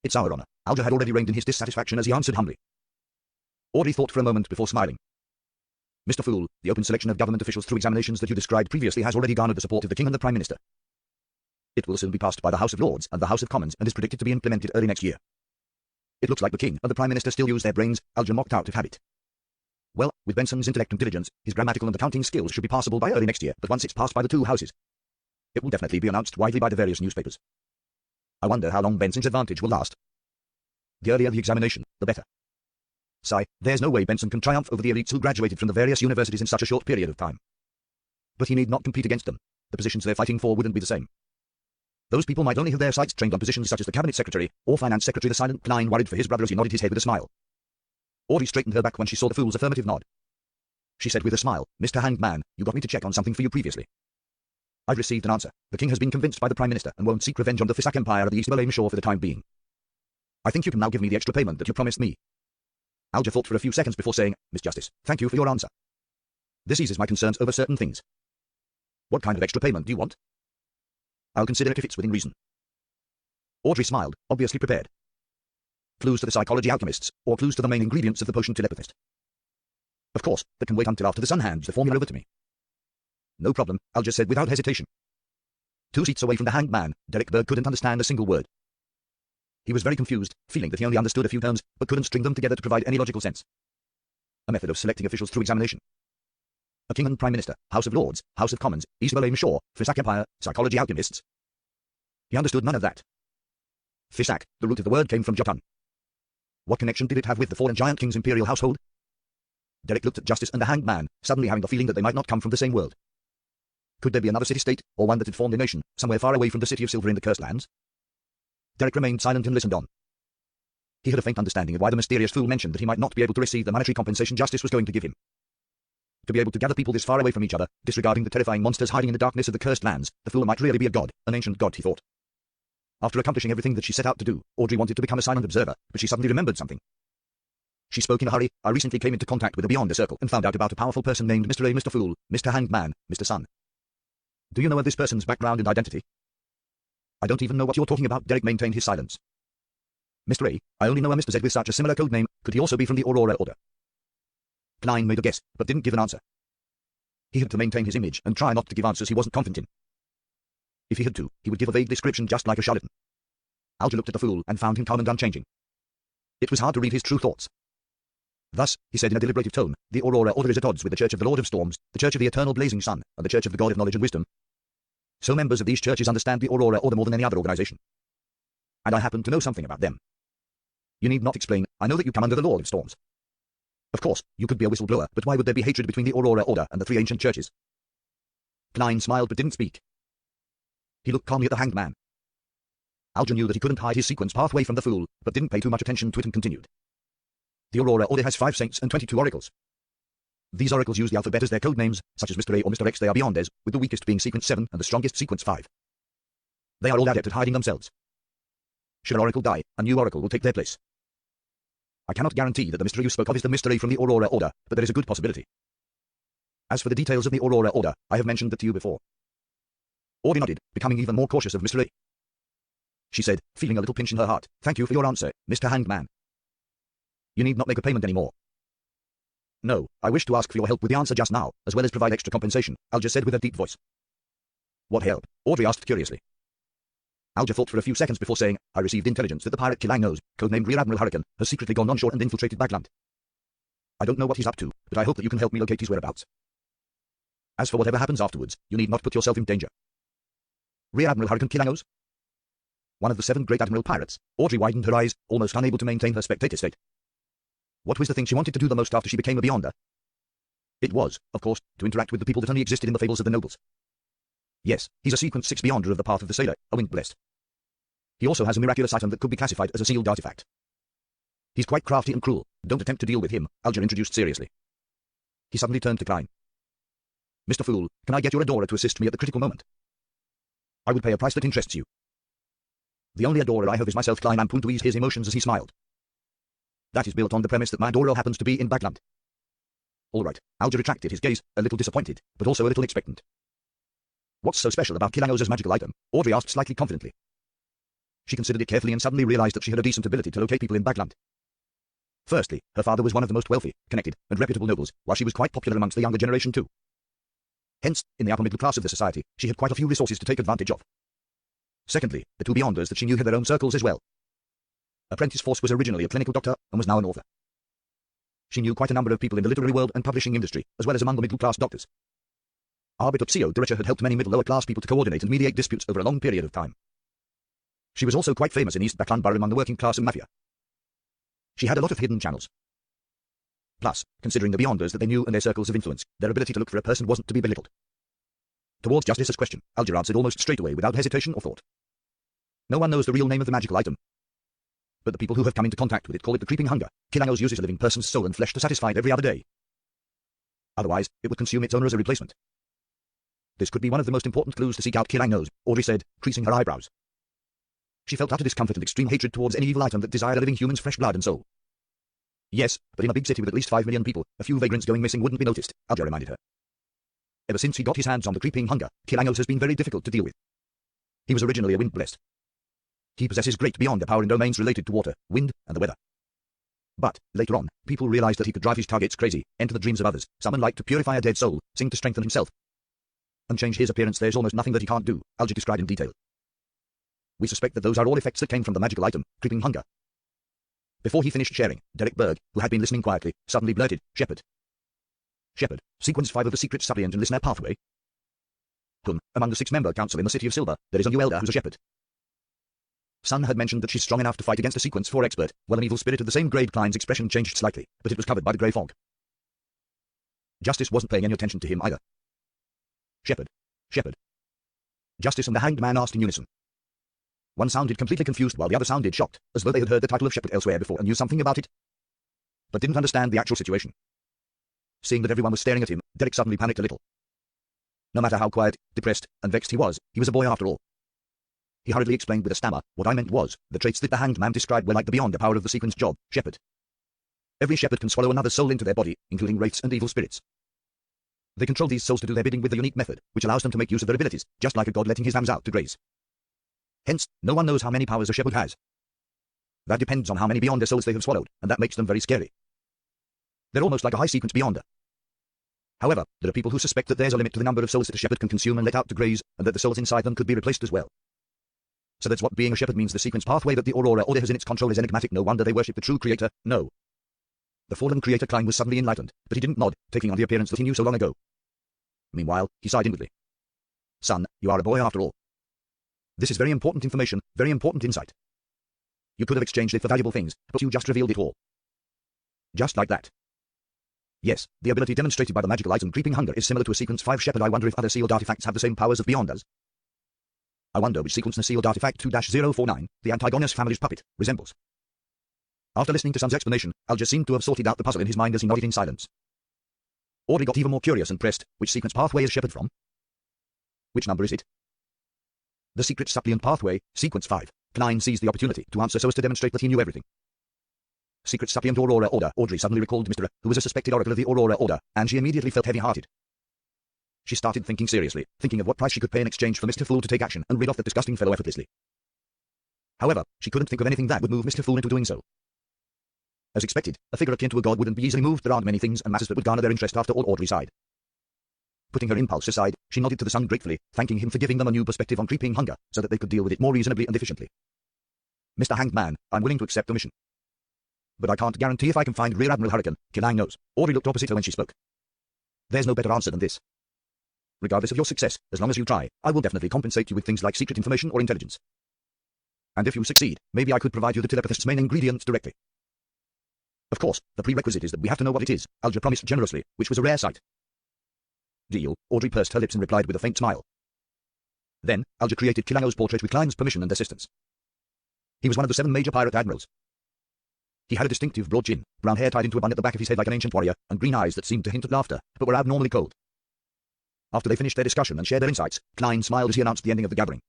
It's our honor." Alger had already reined in his dissatisfaction as he answered humbly. Audrey thought for a moment before smiling. "Mr. Fool, the open selection of government officials through examinations that you described previously has already garnered the support of the King and the Prime Minister. It will soon be passed by the House of Lords and the House of Commons and is predicted to be implemented early next year. It looks like the King and the Prime Minister still use their brains," Alger mocked out of habit. "Well, with Benson's intellect and diligence, his grammatical and accounting skills should be passable by early next year, but once it's passed by the 2 houses, it will definitely be announced widely by the various newspapers. I wonder how long Benson's advantage will last. The earlier the examination, the better. Sigh, there's no way Benson can triumph over the elites who graduated from the various universities in such a short period of time. But he need not compete against them. The positions they're fighting for wouldn't be the same. Those people might only have their sights trained on positions such as the Cabinet Secretary or Finance Secretary." The silent Klein worried for his brother as he nodded his head with a smile. Audrey straightened her back when she saw the fool's affirmative nod. She said with a smile, "Mr. Hanged Man, you got me to check on something for you previously. I've received an answer. The King has been convinced by the Prime Minister and won't seek revenge on the Fisak Empire of the East Malay Shore for the time being. I think you can now give me the extra payment that you promised me." Alger thought for a few seconds before saying, "Miss Justice, thank you for your answer. This eases my concerns over certain things. What kind of extra payment do you want?" "I'll consider it if it's within reason." Audrey smiled, obviously prepared. "Clues to the psychology alchemists, or clues to the main ingredients of the potion telepathist?" "Of course, that can wait until after the sun hands the formula over to me." No problem, Alger said without hesitation. 2 seats away from the hanged man, Derek Berg couldn't understand a single word. He was very confused, feeling that he only understood a few terms, but couldn't string them together to provide any logical sense. A method of selecting officials through examination. A king and prime minister, House of Lords, House of Commons, East Berlin Shore, Fisak Empire, psychology alchemists. He understood none of that. Fisak, the root of the word came from Jotun. What connection did it have with the fallen giant king's imperial household? Derek looked at Justice and the hanged man, suddenly having the feeling that they might not come from the same world. Could there be another city-state, or one that had formed a nation, somewhere far away from the City of Silver in the Cursed Lands? Derek remained silent and listened on. He had a faint understanding of why the mysterious fool mentioned that he might not be able to receive the monetary compensation Justice was going to give him. To be able to gather people this far away from each other, disregarding the terrifying monsters hiding in the darkness of the Cursed Lands, the fool might really be a god, an ancient god, he thought. After accomplishing everything that she set out to do, Audrey wanted to become a silent observer, but she suddenly remembered something. She spoke in a hurry. I recently came into contact with a Beyonder Circle and found out about a powerful person named Mr. A. Mr. Fool, Mr. Hanged Man, Mr. Sun. Do you know of this person's background and identity? I don't even know what you're talking about. Derek maintained his silence. Mr. A, I only know a Mr. Z with such a similar code name. Could he also be from the Aurora Order? Klein made a guess, but didn't give an answer. He had to maintain his image and try not to give answers he wasn't confident in. If he had to, he would give a vague description just like a charlatan. Alger looked at the fool and found him calm and unchanging. It was hard to read his true thoughts. Thus, he said in a deliberative tone, the Aurora Order is at odds with the Church of the Lord of Storms, the Church of the Eternal Blazing Sun, and the Church of the God of Knowledge and Wisdom. So members of these churches understand the Aurora Order more than any other organization. And I happen to know something about them. You need not explain. I know that you come under the Lord of Storms. Of course, you could be a whistleblower, but why would there be hatred between the Aurora Order and the 3 ancient churches? Klein smiled but didn't speak. He looked calmly at the hanged man. Alger knew that he couldn't hide his sequence pathway from the fool, but didn't pay too much attention to it and continued. The Aurora Order has 5 saints and 22 oracles. These oracles use the alphabet as their code names, such as Mr. A or Mr. X. They are Beyonders, with the weakest being sequence 7 and the strongest sequence 5. They are all adept at hiding themselves. Should an oracle die, a new oracle will take their place. I cannot guarantee that the Mr. you spoke of is the Mr. A from the Aurora Order, but there is a good possibility. As for the details of the Aurora Order, I have mentioned that to you before. Audrey nodded, becoming even more cautious of Mr. A. She said, feeling a little pinch in her heart, "Thank you for your answer, Mr. Hanged Man. You need not make a payment anymore." "No, I wish to ask for your help with the answer just now, as well as provide extra compensation," Alger said with a deep voice. "What help?" Audrey asked curiously. Alger thought for a few seconds before saying, "I received intelligence that the pirate Kilang Nose, codenamed Rear Admiral Hurricane, has secretly gone onshore and infiltrated Bagland. I don't know what he's up to, but I hope that you can help me locate his whereabouts. As for whatever happens afterwards, you need not put yourself in danger." Rear Admiral Hurricane Kilang Nose? One of the 7 great admiral pirates. Audrey widened her eyes, almost unable to maintain her spectator state. What was the thing she wanted to do the most after she became a Beyonder? It was, of course, to interact with the people that only existed in the fables of the nobles. Yes, he's a sequence 6 Beyonder of the Path of the Sailor, a wind-blessed. He also has a miraculous item that could be classified as a sealed artifact. He's quite crafty and cruel. Don't attempt to deal with him, Alger introduced seriously. He suddenly turned to Klein. "Mr. Fool, can I get your adorer to assist me at the critical moment? I would pay a price that interests you." "The only adorer I have is myself," Klein ampooned to ease his emotions as he smiled. "That is built on the premise that my adorer happens to be in Bagland." "All right," Alger retracted his gaze, a little disappointed, but also a little expectant. "What's so special about Kilangos's magical item?" Audrey asked slightly confidently. She considered it carefully and suddenly realized that she had a decent ability to locate people in Bagland. Firstly, her father was one of the most wealthy, connected, and reputable nobles, while she was quite popular amongst the younger generation too. Hence, in the upper middle class of the society, she had quite a few resources to take advantage of. Secondly, the 2 Beyonders that she knew had their own circles as well. Apprentice Force was originally a clinical doctor and was now an author. She knew quite a number of people in the literary world and publishing industry, as well as among the middle-class doctors. Arbitotio Durecha had helped many middle-lower-class people to coordinate and mediate disputes over a long period of time. She was also quite famous in East Backland Borough among the working class and mafia. She had a lot of hidden channels. Plus, considering the Beyonders that they knew and their circles of influence, their ability to look for a person wasn't to be belittled. Towards Justice's question, Alger answered almost straight away without hesitation or thought. "No one knows the real name of the magical item. But the people who have come into contact with it call it the creeping hunger. Kilangos uses a living person's soul and flesh to satisfy it every other day. Otherwise, it would consume its owner as a replacement. This could be one of the most important clues to seek out Kilangos," Audrey said, creasing her eyebrows. She felt utter discomfort and extreme hatred towards any evil item that desired a living human's fresh blood and soul. "Yes, but in a big city with at least 5 million people, a few vagrants going missing wouldn't be noticed," Alger reminded her. "Ever since he got his hands on the creeping hunger, Kilangos has been very difficult to deal with. He was originally a wind-blessed. He possesses great Beyonder power in domains related to water, wind, and the weather. But, later on, people realized that he could drive his targets crazy, enter the dreams of others, summon light to purify a dead soul, sing to strengthen himself. and change his appearance. There's almost nothing that he can't do, Alger described in detail. We suspect that those are all effects that came from the magical item, creeping hunger. Before he finished sharing, Derek Berg, who had been listening quietly, suddenly blurted, Shepard. Shepard, sequence 5 of the secret suppliant and listener pathway. Among the 6-member council in the City of Silver, there is a new elder who's a shepherd. Sun had mentioned that she's strong enough to fight against a sequence 4 expert, while an evil spirit of the same grade. Klein's expression changed slightly, but it was covered by the grey fog. Justice wasn't paying any attention to him either. Shepard. Shepard. Justice and the Hanged Man asked in unison. One sounded completely confused while the other sounded shocked, as though they had heard the title of Shepard elsewhere before and knew something about it, but didn't understand the actual situation. Seeing that everyone was staring at him, Derek suddenly panicked a little. No matter how quiet, depressed, and vexed he was a boy after all. He hurriedly explained with a stammer, what I meant was, the traits that the Hanged Man described were like the beyond the power of the sequence job, Shepard. Every shepherd can swallow another soul into their body, including wraiths and evil spirits. They control these souls to do their bidding with a unique method, which allows them to make use of their abilities, just like a god letting his lambs out to graze. Hence, no one knows how many powers a shepherd has. That depends on how many beyonder souls they have swallowed, and that makes them very scary. They're almost like a high-sequence beyonder. However, there are people who suspect that there's a limit to the number of souls that a shepherd can consume and let out to graze, and that the souls inside them could be replaced as well. So that's what being a shepherd means. The sequence pathway that the Aurora Order has in its control is enigmatic. No wonder they worship the true creator. No. The fallen creator Klein was suddenly enlightened, but he didn't nod, taking on the appearance that he knew so long ago. Meanwhile, he sighed inwardly. Son, you are a boy after all. This is very important information, very important insight. You could have exchanged it for valuable things, but you just revealed it all. Just like that. Yes, the ability demonstrated by the magical item Creeping Hunger is similar to a Sequence 5 Shepherd. I wonder if other sealed artifacts have the same powers as Beyonders. I wonder which sequence the sealed artifact 2-049, the Antigonus family's puppet, resembles. After listening to Sun's explanation, Alger seemed to have sorted out the puzzle in his mind as he nodded in silence. Audrey got even more curious and pressed, which sequence pathway is Shepard from? Which number is it? The secret suppliant pathway, sequence 5. Klein seized the opportunity to answer so as to demonstrate that he knew everything. Secret suppliant Aurora Order. Audrey suddenly recalled Mr. who was a suspected oracle of the Aurora Order, and she immediately felt heavy-hearted. She started thinking seriously, thinking of what price she could pay in exchange for Mr. Fool to take action and rid off that disgusting fellow effortlessly. However, she couldn't think of anything that would move Mr. Fool into doing so. As expected, a figure akin to a god wouldn't be easily moved. There aren't many things and matters that would garner their interest after all. Audrey sighed. Putting her impulse aside, she nodded to the Sun gratefully, thanking him for giving them a new perspective on creeping hunger, so that they could deal with it more reasonably and efficiently. Mr. Hanged Man, I'm willing to accept the mission. But I can't guarantee if I can find Rear Admiral Hurricane. Kilang knows. Audrey looked opposite her when she spoke. There's no better answer than this. Regardless of your success, as long as you try, I will definitely compensate you with things like secret information or intelligence. And if you succeed, maybe I could provide you the telepathist's main ingredients directly. Of course, the prerequisite is that we have to know what it is, Alger promised generously, which was a rare sight. Deal, Audrey pursed her lips and replied with a faint smile. Then, Alger created Kilango's portrait with Klein's permission and assistance. He was one of the 7 major pirate admirals. He had a distinctive broad chin, brown hair tied into a bun at the back of his head like an ancient warrior, and green eyes that seemed to hint at laughter, but were abnormally cold. After they finished their discussion and shared their insights, Klein smiled as he announced the ending of the gathering.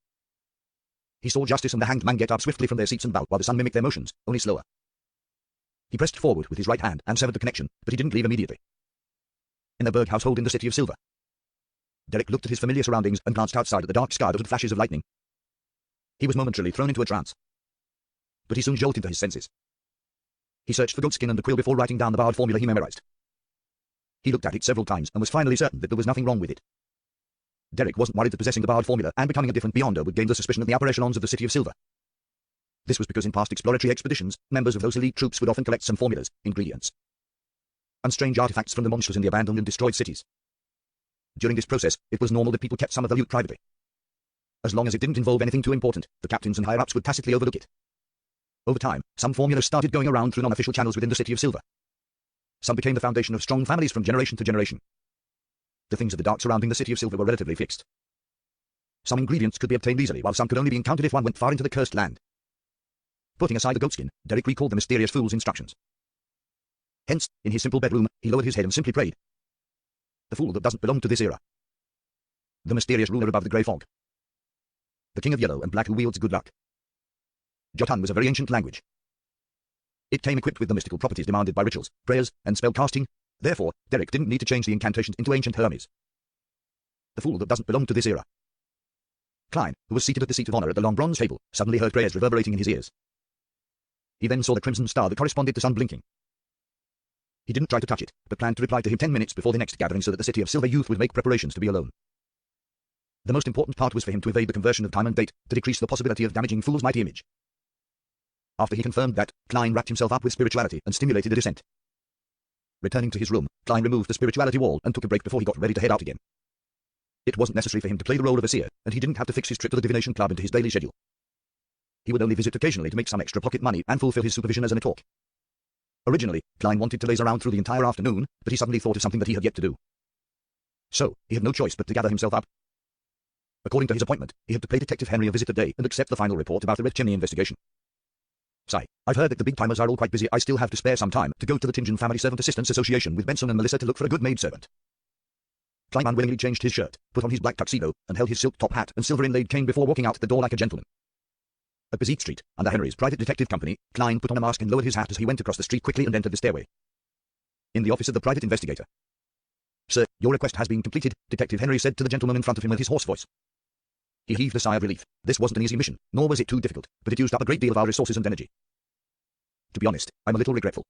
He saw Justice and the Hanged Man get up swiftly from their seats and bow while the Sun mimicked their motions, only slower. He pressed forward with his right hand and severed the connection, but he didn't leave immediately. In the Berg household in the City of Silver, Derek looked at his familiar surroundings and glanced outside at the dark sky dotted with flashes of lightning. He was momentarily thrown into a trance. But he soon jolted to his senses. He searched for goatskin and the quill before writing down the barred formula he memorized. He looked at it several times and was finally certain that there was nothing wrong with it. Derek wasn't worried that possessing the barred formula and becoming a different Beyonder would gain the suspicion of the upper echelons of the City of Silver. This was because in past exploratory expeditions, members of those elite troops would often collect some formulas, ingredients, and strange artifacts from the monsters in the abandoned and destroyed cities. During this process, it was normal that people kept some of the loot privately. As long as it didn't involve anything too important, the captains and higher-ups would tacitly overlook it. Over time, some formulas started going around through non-official channels within the City of Silver. Some became the foundation of strong families from generation to generation. The things of the dark surrounding the City of Silver were relatively fixed. Some ingredients could be obtained easily, while some could only be encountered if one went far into the cursed land. Putting aside the goatskin, Derek recalled the mysterious fool's instructions. Hence, in his simple bedroom, he lowered his head and simply prayed. The fool that doesn't belong to this era. The mysterious ruler above the grey fog. The king of yellow and black who wields good luck. Jotun was a very ancient language. It came equipped with the mystical properties demanded by rituals, prayers, and spell casting. Therefore, Derek didn't need to change the incantations into ancient Hermes. The fool that doesn't belong to this era. Klein, who was seated at the seat of honor at the long bronze table, suddenly heard prayers reverberating in his ears. He then saw the crimson star that corresponded to Sun blinking. He didn't try to touch it, but planned to reply to him 10 minutes before the next gathering so that the City of Silver youth would make preparations to be alone. The most important part was for him to evade the conversion of time and date to decrease the possibility of damaging Fool's mighty image. After he confirmed that, Klein wrapped himself up with spirituality and stimulated a descent. Returning to his room, Klein removed the spirituality wall and took a break before he got ready to head out again. It wasn't necessary for him to play the role of a seer, and he didn't have to fix his trip to the divination club into his daily schedule. He would only visit occasionally to make some extra pocket money and fulfill his supervision as an talk. Originally, Klein wanted to laze around through the entire afternoon, but he suddenly thought of something that he had yet to do. So, he had no choice but to gather himself up. According to his appointment, he had to pay Detective Henry a visit today and accept the final report about the Red Chimney investigation. Sigh, I've heard that the big-timers are all quite busy. I still have to spare some time to go to the Tingen Family Servant Assistants Association with Benson and Melissa to look for a good maidservant. Klein unwillingly changed his shirt, put on his black tuxedo, and held his silk top hat and silver inlaid cane before walking out the door like a gentleman. At Bezique Street, under Henry's private detective company, Klein put on a mask and lowered his hat as he went across the street quickly and entered the stairway. In the office of the private investigator. Sir, your request has been completed, Detective Henry said to the gentleman in front of him with his hoarse voice. He heaved a sigh of relief. This wasn't an easy mission, nor was it too difficult, but it used up a great deal of our resources and energy. To be honest, I'm a little regretful.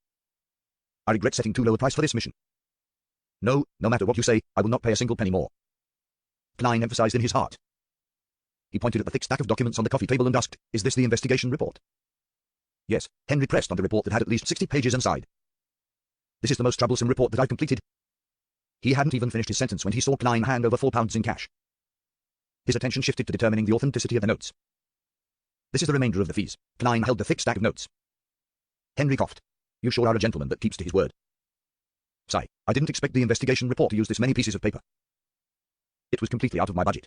I regret setting too low a price for this mission. No matter what you say, I will not pay a single penny more. Klein emphasized in his heart. He pointed at the thick stack of documents on the coffee table and asked, "Is this the investigation report?" Yes, Henry pressed on the report that had at least 60 pages and sighed. This is the most troublesome report that I've completed. He hadn't even finished his sentence when he saw Klein hand over £4 in cash. His attention shifted to determining the authenticity of the notes. This is the remainder of the fees. Klein held the thick stack of notes. Henry coughed. You sure are a gentleman that keeps to his word. Sigh, I didn't expect the investigation report to use this many pieces of paper. It was completely out of my budget.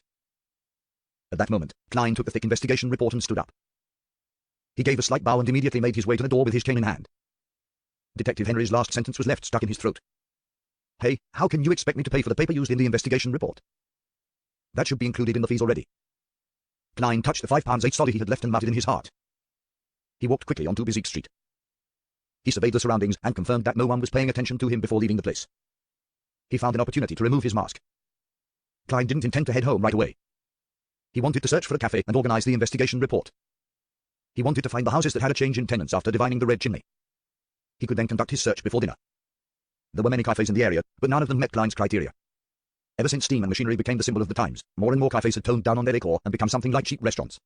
At that moment, Klein took the thick investigation report and stood up. He gave a slight bow and immediately made his way to the door with his cane in hand. Detective Henry's last sentence was left stuck in his throat. Hey, how can you expect me to pay for the paper used in the investigation report? That should be included in the fees already. Klein touched the £5 solid he had left and muttered in his heart. He walked quickly onto Bezique Street. He surveyed the surroundings and confirmed that no one was paying attention to him before leaving the place. He found an opportunity to remove his mask. Klein didn't intend to head home right away. He wanted to search for a cafe and organize the investigation report. He wanted to find the houses that had a change in tenants after divining the Red Chimney. He could then conduct his search before dinner. There were many cafes in the area, but none of them met Klein's criteria. Ever since steam and machinery became the symbol of the times, more and more cafes had toned down on their decor and become something like cheap restaurants.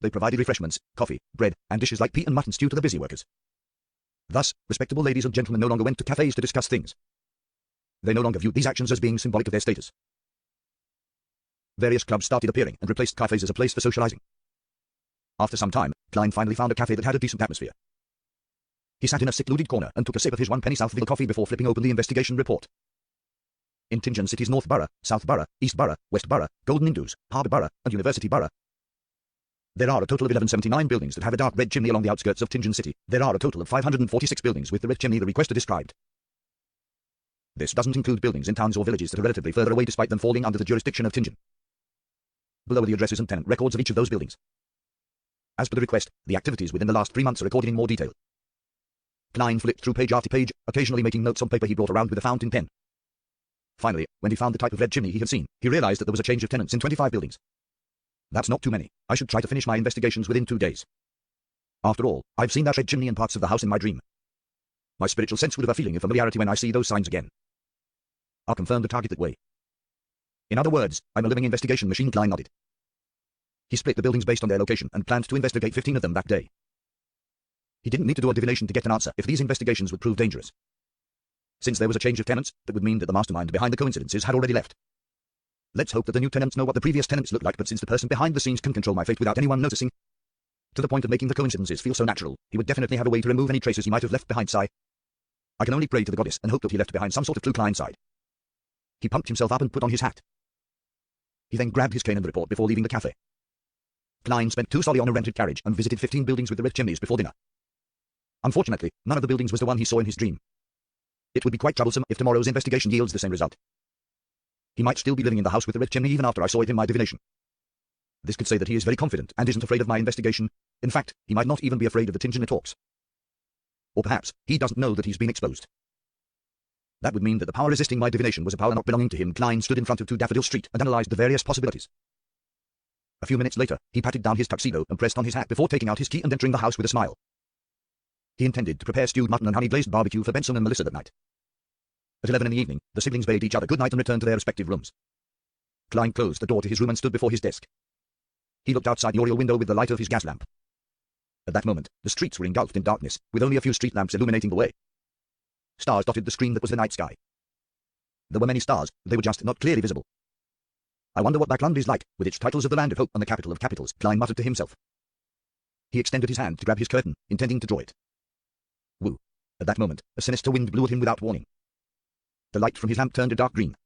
They provided refreshments, coffee, bread, and dishes like pea and mutton stew to the busy workers. Thus, respectable ladies and gentlemen no longer went to cafes to discuss things. They no longer viewed these actions as being symbolic of their status. Various clubs started appearing and replaced cafes as a place for socializing. After some time, Klein finally found a cafe that had a decent atmosphere. He sat in a secluded corner and took a sip of his 1 penny Southville coffee before flipping open the investigation report. In Tingen City's North Borough, South Borough, East Borough, West Borough, Golden Indus, Harbour Borough, and University Borough, there are a total of 1179 buildings that have a dark red chimney along the outskirts of Tingen City. There are a total of 546 buildings with the red chimney the requester described. This doesn't include buildings in towns or villages that are relatively further away despite them falling under the jurisdiction of Tingen. Below are the addresses and tenant records of each of those buildings. As per the request, the activities within the last 3 months are recorded in more detail. Klein flipped through page after page, occasionally making notes on paper he brought around with a fountain pen. Finally, when he found the type of red chimney he had seen, he realized that there was a change of tenants in 25 buildings. That's not too many. I should try to finish my investigations within 2 days. After all, I've seen that red chimney and parts of the house in my dream. My spiritual sense would have a feeling of familiarity when I see those signs again. I'll confirm the target that way. In other words, I'm a living investigation machine. Klein nodded. He split the buildings based on their location and planned to investigate 15 of them that day. He didn't need to do a divination to get an answer if these investigations would prove dangerous. Since there was a change of tenants, that would mean that the mastermind behind the coincidences had already left. Let's hope that the new tenants know what the previous tenants looked like, but since the person behind the scenes can control my fate without anyone noticing, to the point of making the coincidences feel so natural, he would definitely have a way to remove any traces he might have left behind. Sigh. I can only pray to the goddess and hope that he left behind some sort of clue. Klein sighed. He pumped himself up and put on his hat. He then grabbed his cane and the report before leaving the cafe. Klein spent 2 soldi on a rented carriage and visited 15 buildings with the red chimneys before dinner. Unfortunately, none of the buildings was the one he saw in his dream. It would be quite troublesome if tomorrow's investigation yields the same result. He might still be living in the house with the red chimney even after I saw it in my divination. This could say that he is very confident and isn't afraid of my investigation. In fact, he might not even be afraid of the Tingen talks. Or perhaps, he doesn't know that he's been exposed. That would mean that the power resisting my divination was a power not belonging to him. Klein stood in front of 2 Daffodil Street and analyzed the various possibilities. A few minutes later, he patted down his tuxedo and pressed on his hat before taking out his key and entering the house with a smile. He intended to prepare stewed mutton and honey-glazed barbecue for Benson and Melissa that night. At 11 in the evening, the siblings bade each other good night and returned to their respective rooms. Klein closed the door to his room and stood before his desk. He looked outside the oriel window with the light of his gas lamp. At that moment, the streets were engulfed in darkness, with only a few street lamps illuminating the way. Stars dotted the screen that was the night sky. There were many stars, they were just not clearly visible. I wonder what Backland is like, with its titles of the land of hope and the capital of capitals, Klein muttered to himself. He extended his hand to grab his curtain, intending to draw it. Woo. At that moment, a sinister wind blew at him without warning. The light from his lamp turned a dark green.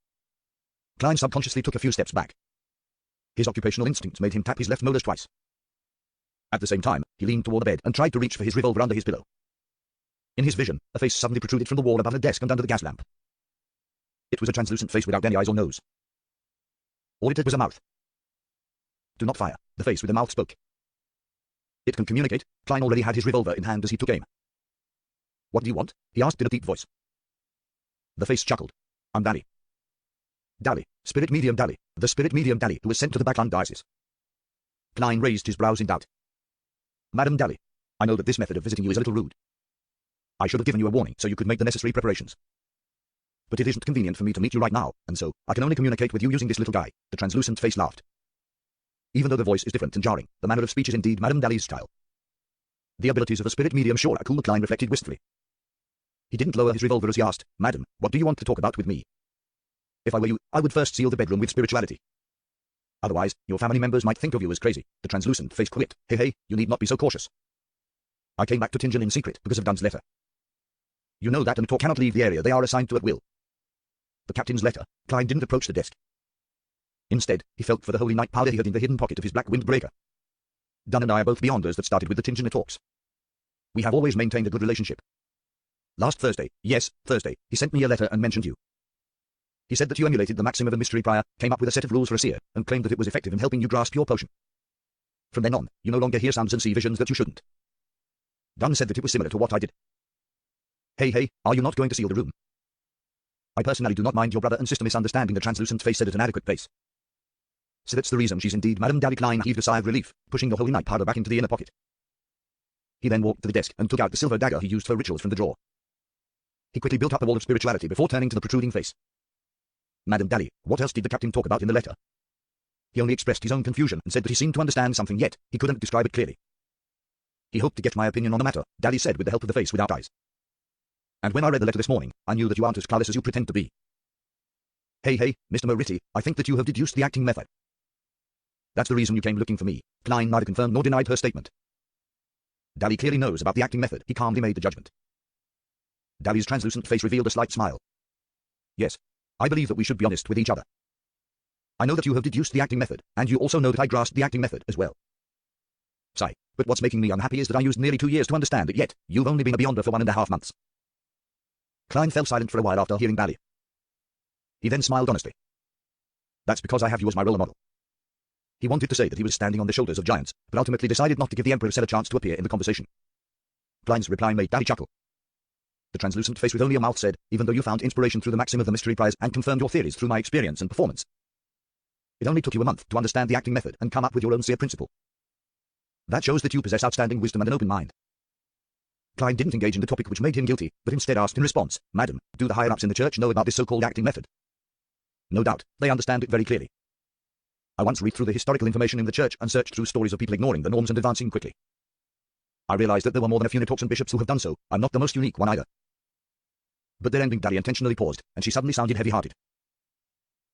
Klein subconsciously took a few steps back. His occupational instincts made him tap his left molars twice. At the same time, he leaned toward the bed and tried to reach for his revolver under his pillow. In his vision, a face suddenly protruded from the wall above the desk and under the gas lamp. It was a translucent face without any eyes or nose. All it had was a mouth. Do not fire, the face with the mouth spoke. It can communicate. Klein already had his revolver in hand as he took aim. What do you want? He asked in a deep voice. The face chuckled. I'm Dally. Dally, spirit medium Dally, the spirit medium Dally who was sent to the Backland diocese. Klein raised his brows in doubt. Madam Dally, I know that this method of visiting you is a little rude. I should have given you a warning so you could make the necessary preparations. But it isn't convenient for me to meet you right now, and so I can only communicate with you using this little guy. The translucent face laughed. Even though the voice is different and jarring, the manner of speech is indeed Madam Dally's style. The abilities of a spirit medium sure are cool, Klein reflected wistfully. He didn't lower his revolver as he asked, Madam, what do you want to talk about with me? If I were you, I would first seal the bedroom with spirituality. Otherwise, your family members might think of you as crazy. The translucent face quit. Hey, you need not be so cautious. I came back to Tingen in secret because of Dunn's letter. You know that and cannot leave the area they are assigned to at will. The captain's letter. Klein didn't approach the desk. Instead, he felt for the holy night powder he had in the hidden pocket of his black windbreaker. Dunn and I are both beyonders that started with the Tingene talks. We have always maintained a good relationship. Last Thursday, yes, Thursday, he sent me a letter and mentioned you. He said that you emulated the maxim of a mystery prior, came up with a set of rules for a seer, and claimed that it was effective in helping you grasp your potion. From then on, you no longer hear sounds and see visions that you shouldn't. Dunn said that it was similar to what I did. Hey, are you not going to seal the room? I personally do not mind your brother and sister misunderstanding, the translucent face said at an adequate pace. So that's the reason she's indeed Madame Dally. Klein heaved a sigh of relief, pushing the holy night powder back into the inner pocket. He then walked to the desk and took out the silver dagger he used for rituals from the drawer. He quickly built up a wall of spirituality before turning to the protruding face. Madame Dally, what else did the captain talk about in the letter? He only expressed his own confusion and said that he seemed to understand something, yet he couldn't describe it clearly. He hoped to get my opinion on the matter, Dally said with the help of the face without eyes. And when I read the letter this morning, I knew that you aren't as callous as you pretend to be. Hey, Mr. Moritti, I think that you have deduced the acting method. That's the reason you came looking for me. Klein neither confirmed nor denied her statement. Dally clearly knows about the acting method, he calmly made the judgment. Dally's translucent face revealed a slight smile. Yes, I believe that we should be honest with each other. I know that you have deduced the acting method, and you also know that I grasped the acting method as well. Sigh, but what's making me unhappy is that I used nearly 2 years to understand it, yet you've only been a beyonder for 1.5 months. Klein fell silent for a while after hearing Dally. He then smiled honestly. That's because I have you as my role model. He wanted to say that he was standing on the shoulders of giants, but ultimately decided not to give the Emperor Cell a chance to appear in the conversation. Klein's reply made Dally chuckle. The translucent face with only a mouth said, even though you found inspiration through the maxim of the mystery prize and confirmed your theories through my experience and performance, it only took you a month to understand the acting method and come up with your own seer principle. That shows that you possess outstanding wisdom and an open mind. Klein didn't engage in the topic which made him guilty, but instead asked in response, Madam, do the higher-ups in the church know about this so-called acting method? No doubt, they understand it very clearly. I once read through the historical information in the church and searched through stories of people ignoring the norms and advancing quickly. I realized that there were more than a few Nitox and bishops who have done so. I'm not the most unique one either. But their ending, Dally intentionally paused, and she suddenly sounded heavy-hearted.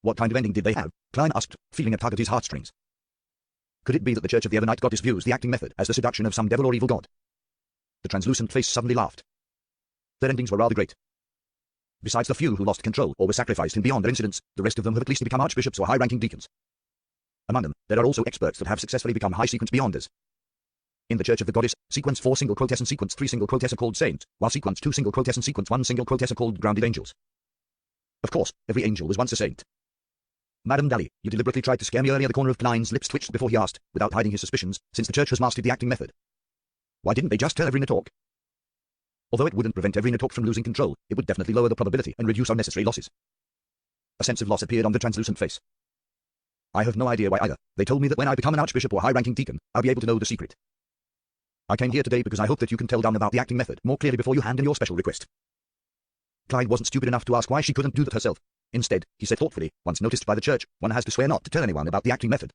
What kind of ending did they have? Klein asked, feeling a tug at his heartstrings. Could it be that the Church of the Evernight Goddess views the acting method as the seduction of some devil or evil god? The translucent face suddenly laughed. Their endings were rather great. Besides the few who lost control or were sacrificed in beyond their incidents, the rest of them have at least become archbishops or high-ranking deacons. Among them, there are also experts that have successfully become high-sequence beyonders. In the Church of the Goddess, sequence 4 single quotes and sequence 3 single quotes are called saints, while sequence 2 single quotes and sequence 1 single quotes are called grounded angels. Of course, every angel was once a saint. Madam Dally, you deliberately tried to scare me earlier. The corner of Klein's lips twitched before he asked, without hiding his suspicions, since the church has mastered the acting method. Why didn't they just tell every Nitork? Although it wouldn't prevent every Nitork from losing control, it would definitely lower the probability and reduce unnecessary losses. A sense of loss appeared on the translucent face. I have no idea why either. They told me that when I become an archbishop or high-ranking deacon, I'll be able to know the secret. I came here today because I hope that you can tell Dunn about the acting method more clearly before you hand in your special request. Klein wasn't stupid enough to ask why she couldn't do that herself. Instead, he said thoughtfully, once noticed by the church, one has to swear not to tell anyone about the acting method.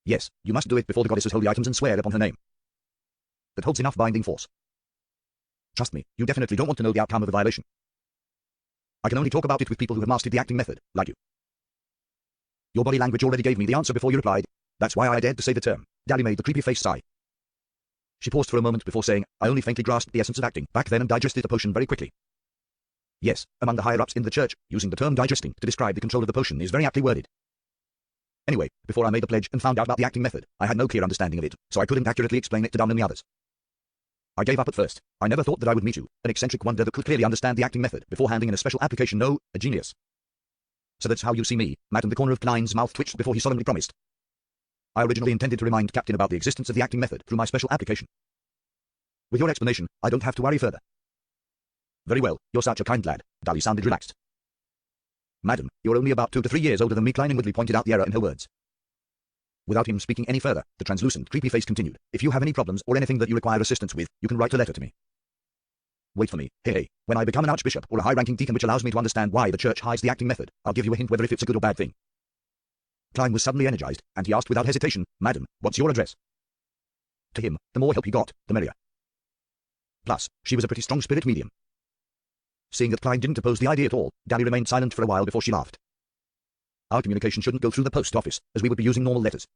Yes, you must do it before the goddess's holy items and swear upon her name. That holds enough binding force. Trust me, you definitely don't want to know the outcome of a violation. I can only talk about it with people who have mastered the acting method, like you. Your body language already gave me the answer before you replied. That's why I dared to say the term. Dally made the creepy face sigh. She paused for a moment before saying, I only faintly grasped the essence of acting back then and digested the potion very quickly. Yes, among the higher-ups in the church, using the term digesting to describe the control of the potion is very aptly worded. Anyway, before I made the pledge and found out about the acting method, I had no clear understanding of it, so I couldn't accurately explain it to Dom and the others. I gave up at first. I never thought that I would meet you, an eccentric wonder that could clearly understand the acting method before handing in a special application. No, a genius. So that's how you see me, Madam. The corner of Klein's mouth twitched before he solemnly promised. I originally intended to remind Captain about the existence of the acting method through my special application. With your explanation, I don't have to worry further. Very well, you're such a kind lad. Dally sounded relaxed. Madam, you're only about 2 to 3 years older than me. Klein inwardly pointed out the error in her words. Without him speaking any further, the translucent, creepy face continued. If you have any problems or anything that you require assistance with, you can write a letter to me. Wait for me. Hey, when I become an archbishop or a high-ranking deacon which allows me to understand why the church hides the acting method, I'll give you a hint whether if it's a good or bad thing. Klein was suddenly energized, and he asked without hesitation, Madam, what's your address? To him, the more help he got, the merrier. Plus, she was a pretty strong spirit medium. Seeing that Klein didn't oppose the idea at all, Dally remained silent for a while before she laughed. Our communication shouldn't go through the post office, as we would be using normal letters.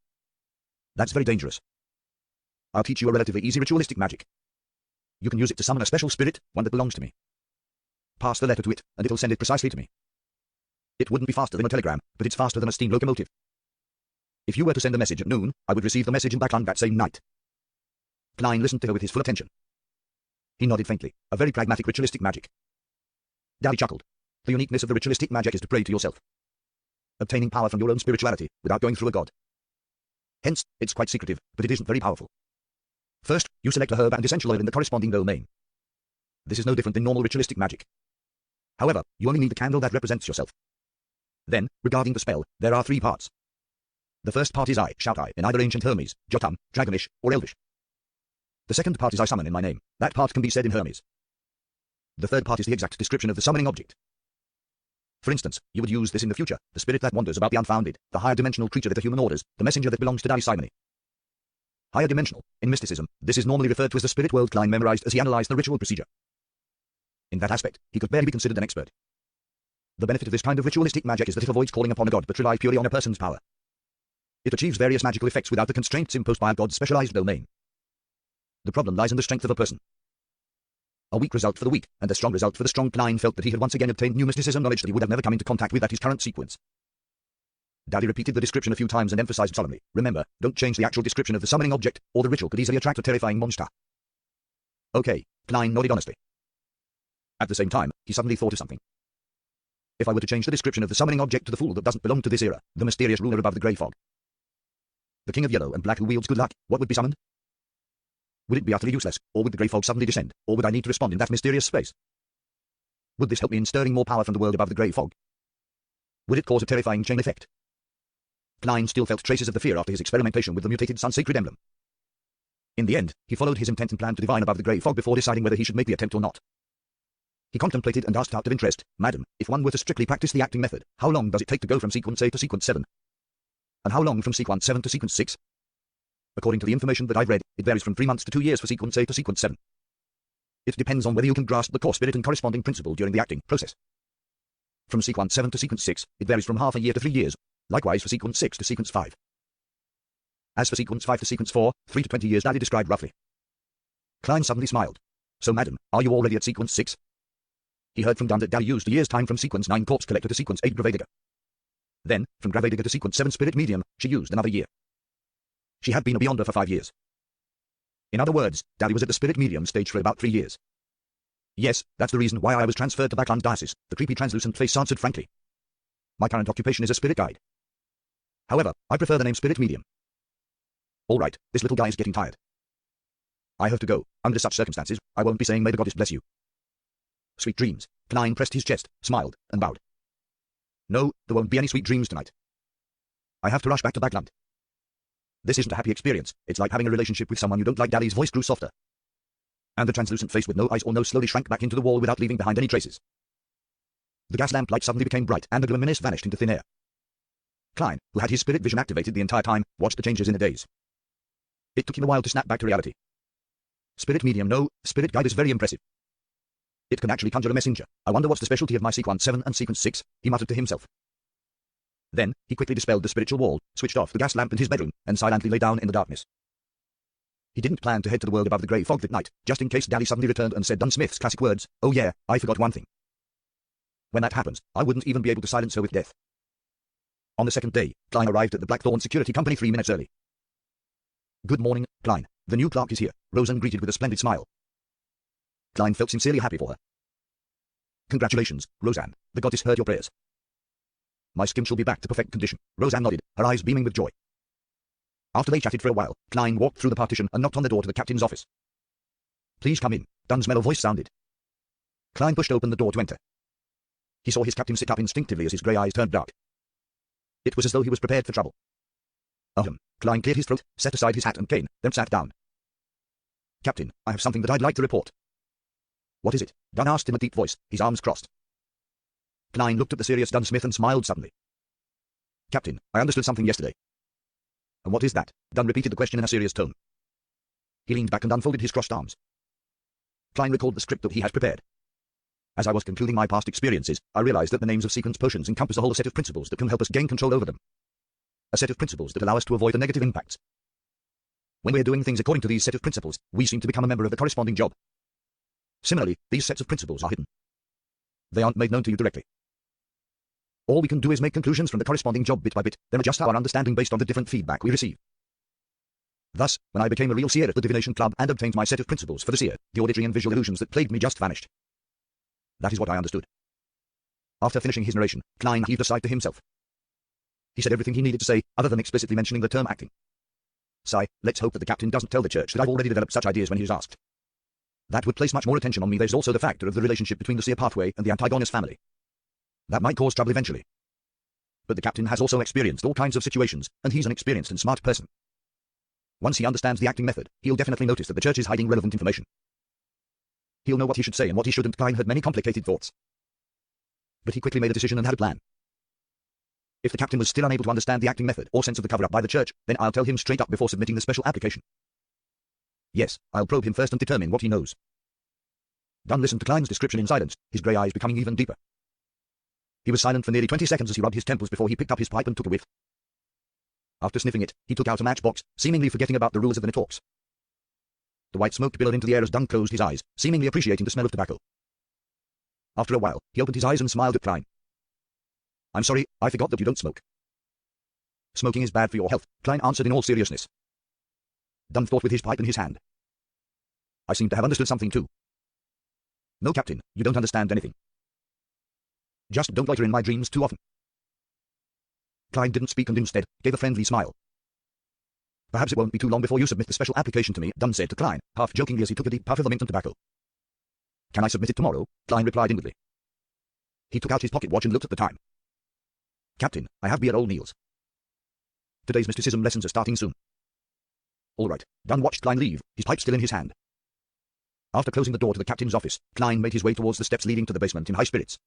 That's very dangerous. I'll teach you a relatively easy ritualistic magic. You can use it to summon a special spirit, one that belongs to me. Pass the letter to it, and it'll send it precisely to me. It wouldn't be faster than a telegram, but it's faster than a steam locomotive. If you were to send a message at noon, I would receive the message in Backland that same night. Klein listened to her with his full attention. He nodded faintly, a very pragmatic ritualistic magic. Dally chuckled. The uniqueness of the ritualistic magic is to pray to yourself, obtaining power from your own spirituality, without going through a god. Hence, it's quite secretive, but it isn't very powerful. First, you select a herb and essential oil in the corresponding domain. This is no different than normal ritualistic magic. However, you only need the candle that represents yourself. Then, regarding the spell, there are 3 parts. The first part is I, shout I, in either ancient Hermes, Jotum, Dragonish, or Elvish. The second part is I summon in my name. That part can be said in Hermes. The third part is the exact description of the summoning object. For instance, you would use this in the future, the spirit that wanders about the unfounded, the higher dimensional creature that the human orders, the messenger that belongs to Dally Simony. Higher dimensional, in mysticism, this is normally referred to as the spirit world. Klein memorized as he analyzed the ritual procedure. In that aspect, he could barely be considered an expert. The benefit of this kind of ritualistic magic is that it avoids calling upon a god but relies purely on a person's power. It achieves various magical effects without the constraints imposed by a god's specialized domain. The problem lies in the strength of a person. A weak result for the weak, and a strong result for the strong. Klein felt that he had once again obtained new mysticism knowledge that he would have never come into contact with at his current sequence. Dally repeated the description a few times and emphasized solemnly, remember, don't change the actual description of the summoning object, or the ritual could easily attract a terrifying monster. Okay, Klein nodded honestly. At the same time, he suddenly thought of something. If I were to change the description of the summoning object to the fool that doesn't belong to this era, the mysterious ruler above the grey fog, the king of yellow and black who wields good luck, what would be summoned? Would it be utterly useless, or would the grey fog suddenly descend, or would I need to respond in that mysterious space? Would this help me in stirring more power from the world above the grey fog? Would it cause a terrifying chain effect? Klein still felt traces of the fear after his experimentation with the mutated sun sacred emblem. In the end, he followed his intent and plan to divine above the grey fog before deciding whether he should make the attempt or not. He contemplated and asked out of interest, Madam, if one were to strictly practice the acting method, how long does it take to go from sequence A to sequence 7? And how long from sequence 7 to sequence 6? According to the information that I've read, it varies from 3 months to 2 years for sequence A to sequence 7. It depends on whether you can grasp the core spirit and corresponding principle during the acting process. From sequence 7 to sequence 6, it varies from half a year to 3 years, likewise for sequence 6 to sequence 5. As for sequence 5 to sequence 4, 3 to 20 years. Dally described roughly. Klein suddenly smiled. So madam, are you already at sequence 6? He heard from Dunn that Dally used a year's time from sequence 9 corpse collector to sequence 8 grave digger. Then, from grave digger to sequence 7 spirit medium, she used another year. She had been a beyonder for 5 years. In other words, Dally was at the spirit medium stage for about 3 years. Yes, that's the reason why I was transferred to Backland Diocese, the creepy translucent face answered frankly. My current occupation is a spirit guide. However, I prefer the name spirit medium. All right, this little guy is getting tired. I have to go. Under such circumstances, I won't be saying may the goddess bless you. Sweet dreams. Klein pressed his chest, smiled, and bowed. No, there won't be any sweet dreams tonight. I have to rush back to Backland. This isn't a happy experience. It's like having a relationship with someone you don't like. Dally's voice grew softer, and the translucent face with no eyes or nose slowly shrank back into the wall without leaving behind any traces. The gas lamp light suddenly became bright, and the glimminess vanished into thin air. Klein, who had his spirit vision activated the entire time, watched the changes in a daze. It took him a while to snap back to reality. Spirit medium, no, spirit guide is very impressive. It can actually conjure a messenger. I wonder what's the specialty of my Sequence 7 and Sequence 6, he muttered to himself. Then, he quickly dispelled the spiritual wall, switched off the gas lamp in his bedroom, and silently lay down in the darkness. He didn't plan to head to the world above the grey fog that night, just in case Daddy suddenly returned and said Dunsmith's classic words, "Oh yeah, I forgot one thing." When that happens, I wouldn't even be able to silence her with death. On the second day, Klein arrived at the Blackthorn Security Company 3 minutes early. "Good morning, Klein. The new clerk is here," Roseanne greeted with a splendid smile. Klein felt sincerely happy for her. "Congratulations, Roseanne. The goddess heard your prayers." "My skin shall be back to perfect condition." Roseanne nodded, her eyes beaming with joy. After they chatted for a while, Klein walked through the partition and knocked on the door to the captain's office. "Please come in," Dunn's mellow voice sounded. Klein pushed open the door to enter. He saw his captain sit up instinctively as his grey eyes turned dark. It was as though he was prepared for trouble. Klein cleared his throat, set aside his hat and cane, then sat down. "Captain, I have something that I'd like to report." "What is it?" Dunn asked in a deep voice, his arms crossed. Klein looked at the serious Dunsmith and smiled suddenly. "Captain, I understood something yesterday." "And what is that?" Dunn repeated the question in a serious tone. He leaned back and unfolded his crossed arms. Klein recalled the script that he had prepared. "As I was concluding my past experiences, I realized that the names of sequence potions encompass a whole set of principles that can help us gain control over them. A set of principles that allow us to avoid the negative impacts. When we're doing things according to these set of principles, we seem to become a member of the corresponding job. Similarly, these sets of principles are hidden. They aren't made known to you directly. All we can do is make conclusions from the corresponding job bit by bit, then adjust our understanding based on the different feedback we receive. Thus, when I became a real seer at the Divination Club and obtained my set of principles for the seer, the auditory and visual illusions that plagued me just vanished. That is what I understood." After finishing his narration, Klein heaved a sigh to himself. He said everything he needed to say, other than explicitly mentioning the term acting. Sigh, let's hope that the captain doesn't tell the church that I've already developed such ideas when he is asked. That would place much more attention on me. There's also the factor of the relationship between the seer pathway and the Antigonus family. That might cause trouble eventually. But the captain has also experienced all kinds of situations, and he's an experienced and smart person. Once he understands the acting method, he'll definitely notice that the church is hiding relevant information. He'll know what he should say and what he shouldn't. Klein had many complicated thoughts. But he quickly made a decision and had a plan. If the captain was still unable to understand the acting method or sense of the cover-up by the church, then I'll tell him straight up before submitting the special application. Yes, I'll probe him first and determine what he knows. Dunn listened to Klein's description in silence, his grey eyes becoming even deeper. He was silent for nearly 20 seconds as he rubbed his temples before he picked up his pipe and took a whiff. After sniffing it, he took out a matchbox, seemingly forgetting about the rules of the Nitorks. The white smoke billowed into the air as Dunn closed his eyes, seemingly appreciating the smell of tobacco. After a while, he opened his eyes and smiled at Klein. "I'm sorry, I forgot that you don't smoke." "Smoking is bad for your health," Klein answered in all seriousness. Dunn thought with his pipe in his hand. "I seem to have understood something too." "No, Captain, you don't understand anything. Just don't loiter in my dreams too often." Klein didn't speak and instead gave a friendly smile. "Perhaps it won't be too long before you submit the special application to me," Dunn said to Klein, half jokingly as he took a deep puff of the mint and tobacco. "Can I submit it tomorrow?" Klein replied inwardly. He took out his pocket watch and looked at the time. "Captain, I have beer old Neil's. Today's mysticism lessons are starting soon." "All right." Dunn watched Klein leave, his pipe still in his hand. After closing the door to the captain's office, Klein made his way towards the steps leading to the basement in high spirits.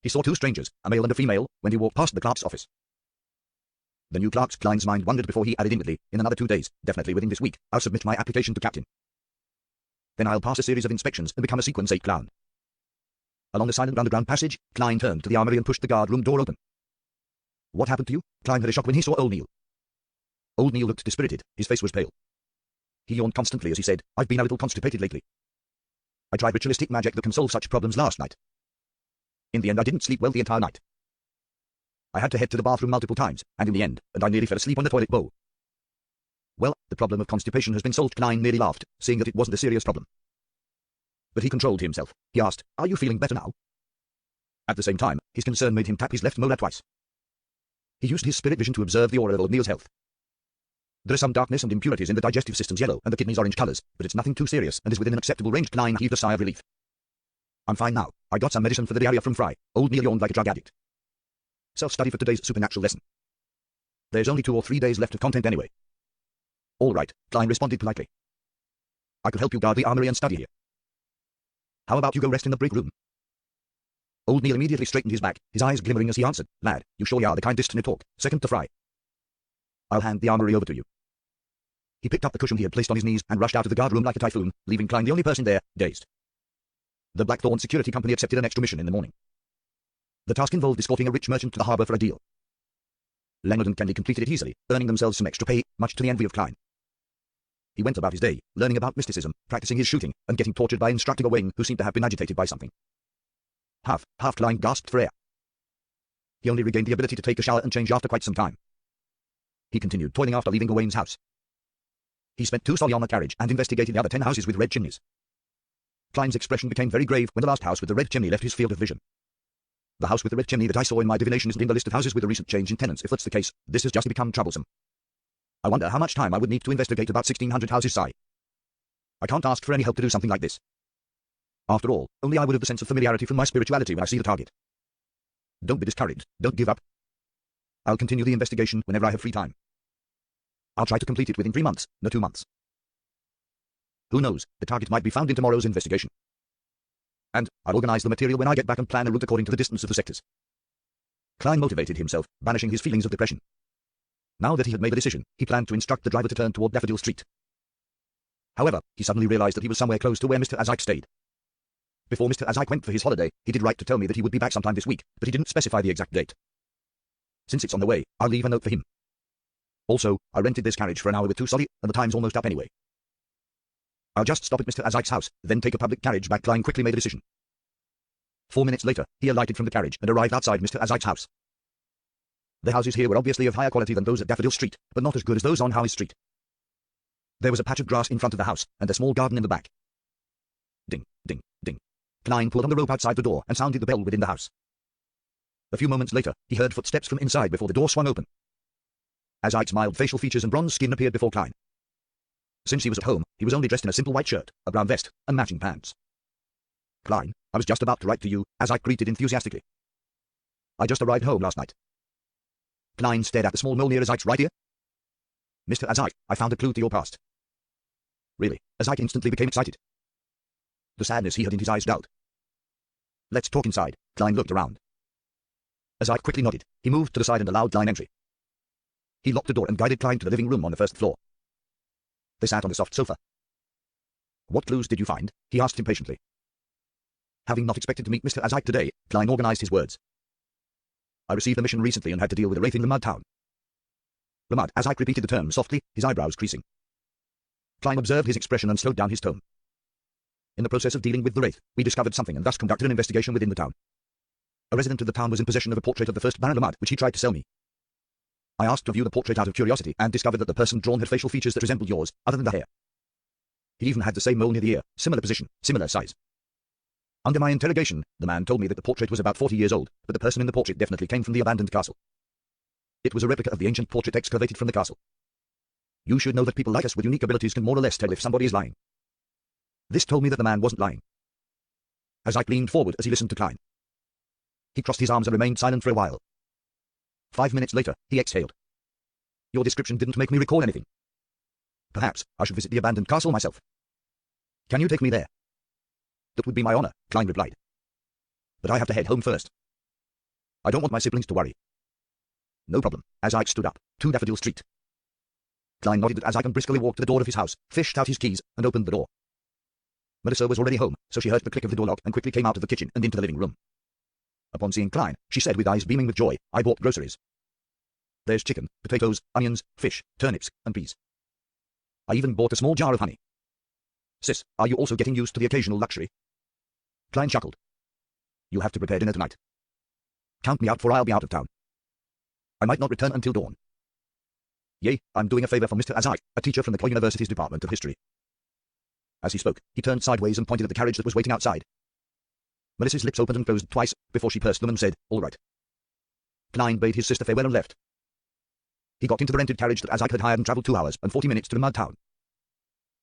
He saw two strangers, a male and a female, when he walked past the clerk's office. The new clerk's Klein's mind wandered before he added inwardly, "In another 2 days, definitely within this week, I'll submit my application to captain. Then I'll pass a series of inspections and become a Sequence 8 clown." Along the silent underground passage, Klein turned to the armory and pushed the guard room door open. "What happened to you?" Klein had a shock when he saw old Neil. Old Neil looked dispirited, his face was pale. He yawned constantly as he said, "I've been a little constipated lately. I tried ritualistic magic that can solve such problems last night. In the end I didn't sleep well the entire night. I had to head to the bathroom multiple times, and in the end, I nearly fell asleep on the toilet bowl." "Well, the problem of constipation has been solved." Klein nearly laughed, seeing that it wasn't a serious problem. But he controlled himself. He asked, "Are you feeling better now?" At the same time, his concern made him tap his left molar twice. He used his spirit vision to observe the aura of old Neil's health. There are some darkness and impurities in the digestive system's yellow and the kidneys' orange colors, but it's nothing too serious and is within an acceptable range. Klein heaved a sigh of relief. "I'm fine now. I got some medicine for the diarrhea from Fry." Old Neil yawned like a drug addict. "Self-study for today's supernatural lesson. There's only 2 or 3 days left of content anyway." "All right," Klein responded politely. "I could help you guard the armory and study here. How about you go rest in the break room?" Old Neil immediately straightened his back, his eyes glimmering as he answered, "Lad, you surely are the kindest in your talk, second to Fry. I'll hand the armory over to you." He picked up the cushion he had placed on his knees and rushed out of the guard room like a typhoon, leaving Klein the only person there, dazed. The Blackthorn Security Company accepted an extra mission in the morning. The task involved escorting a rich merchant to the harbour for a deal. Leonard and Kenley completed it easily, earning themselves some extra pay, much to the envy of Klein. He went about his day, learning about mysticism, practicing his shooting, and getting tortured by instructing Owain, who seemed to have been agitated by something. Half Klein gasped for air. He only regained the ability to take a shower and change after quite some time. He continued toiling after leaving Owain's house. He spent 2 soldi on the carriage and investigated the other 10 houses with red chimneys. Klein's expression became very grave when the last house with the red chimney left his field of vision. "The house with the red chimney that I saw in my divination isn't in the list of houses with a recent change in tenants. If that's the case, this has just become troublesome. I wonder how much time I would need to investigate about 1,600 houses. Sigh. I can't ask for any help to do something like this. After all, only I would have the sense of familiarity from my spirituality when I see the target. Don't be discouraged, don't give up. I'll continue the investigation whenever I have free time. I'll try to complete it within 3 months, no 2 months. Who knows, the target might be found in tomorrow's investigation. And I'll organize the material when I get back and plan a route according to the distance of the sectors." Klein motivated himself, banishing his feelings of depression. Now that he had made a decision, he planned to instruct the driver to turn toward Daffodil Street. However, he suddenly realized that he was somewhere close to where Mr. Azike stayed. Before Mr. Azike went for his holiday, he did write to tell me that he would be back sometime this week, but he didn't specify the exact date. Since it's on the way, I'll leave a note for him. Also, I rented this carriage for an hour with 2 soldi, and the time's almost up anyway. I'll just stop at Mr. Azike's house, then take a public carriage back. Klein quickly made a decision. 4 minutes later, he alighted from the carriage and arrived outside Mr. Azike's house. The houses here were obviously of higher quality than those at Daffodil Street, but not as good as those on Howe Street. There was a patch of grass in front of the house, and a small garden in the back. Ding, ding, ding. Klein pulled on the rope outside the door and sounded the bell within the house. A few moments later, he heard footsteps from inside before the door swung open. Azike's mild facial features and bronze skin appeared before Klein. Since he was at home, he was only dressed in a simple white shirt, a brown vest, and matching pants. "Klein, I was just about to write to you," Azike greeted enthusiastically. "I just arrived home last night." Klein stared at the small mole near Azike's right ear. "Mr. Azike, I found a clue to your past." "Really?" Azike instantly became excited. The sadness he had in his eyes dulled. "Let's talk inside." Klein looked around. Azike quickly nodded. He moved to the side and allowed Klein entry. He locked the door and guided Klein to the living room on the first floor. They sat on the soft sofa. "What clues did you find?" he asked impatiently. Having not expected to meet Mr. Azike today, Klein organized his words. "I received a mission recently and had to deal with a wraith in Lamud town." "Lamud," Azike repeated the term softly, his eyebrows creasing. Klein observed his expression and slowed down his tone. "In the process of dealing with the wraith, we discovered something and thus conducted an investigation within the town. A resident of the town was in possession of a portrait of the first Baron Lamud, which he tried to sell me. I asked to view the portrait out of curiosity and discovered that the person drawn had facial features that resembled yours, other than the hair. He even had the same mole near the ear, similar position, similar size. Under my interrogation, the man told me that the portrait was about 40 years old, but the person in the portrait definitely came from the abandoned castle. It was a replica of the ancient portrait excavated from the castle. You should know that people like us with unique abilities can more or less tell if somebody is lying." This told me that the man wasn't lying. Azike leaned forward as he listened to Klein. He crossed his arms and remained silent for a while. 5 minutes later, he exhaled. "Your description didn't make me recall anything. Perhaps I should visit the abandoned castle myself. Can you take me there?" "That would be my honor," Klein replied. "But I have to head home first. I don't want my siblings to worry." "No problem." Azike stood up. "To Daffodil Street." Klein nodded at Azike and briskly walked to the door of his house, fished out his keys, and opened the door. Melissa was already home, so she heard the click of the door lock and quickly came out of the kitchen and into the living room. Upon seeing Klein, she said with eyes beaming with joy, "I bought groceries. There's chicken, potatoes, onions, fish, turnips, and peas. I even bought a small jar of honey. Sis, are you also getting used to the occasional luxury?" Klein chuckled. "You'll have to prepare dinner tonight. Count me out, for I'll be out of town. I might not return until dawn. Yea, I'm doing a favor for Mr. Azike, a teacher from the Koy University's Department of History." As he spoke, he turned sideways and pointed at the carriage that was waiting outside. Melissa's lips opened and closed twice, before she pursed them and said, "All right." Klein bade his sister farewell and left. He got into the rented carriage that Azike had hired and travelled 2 hours and 40 minutes to the mud town.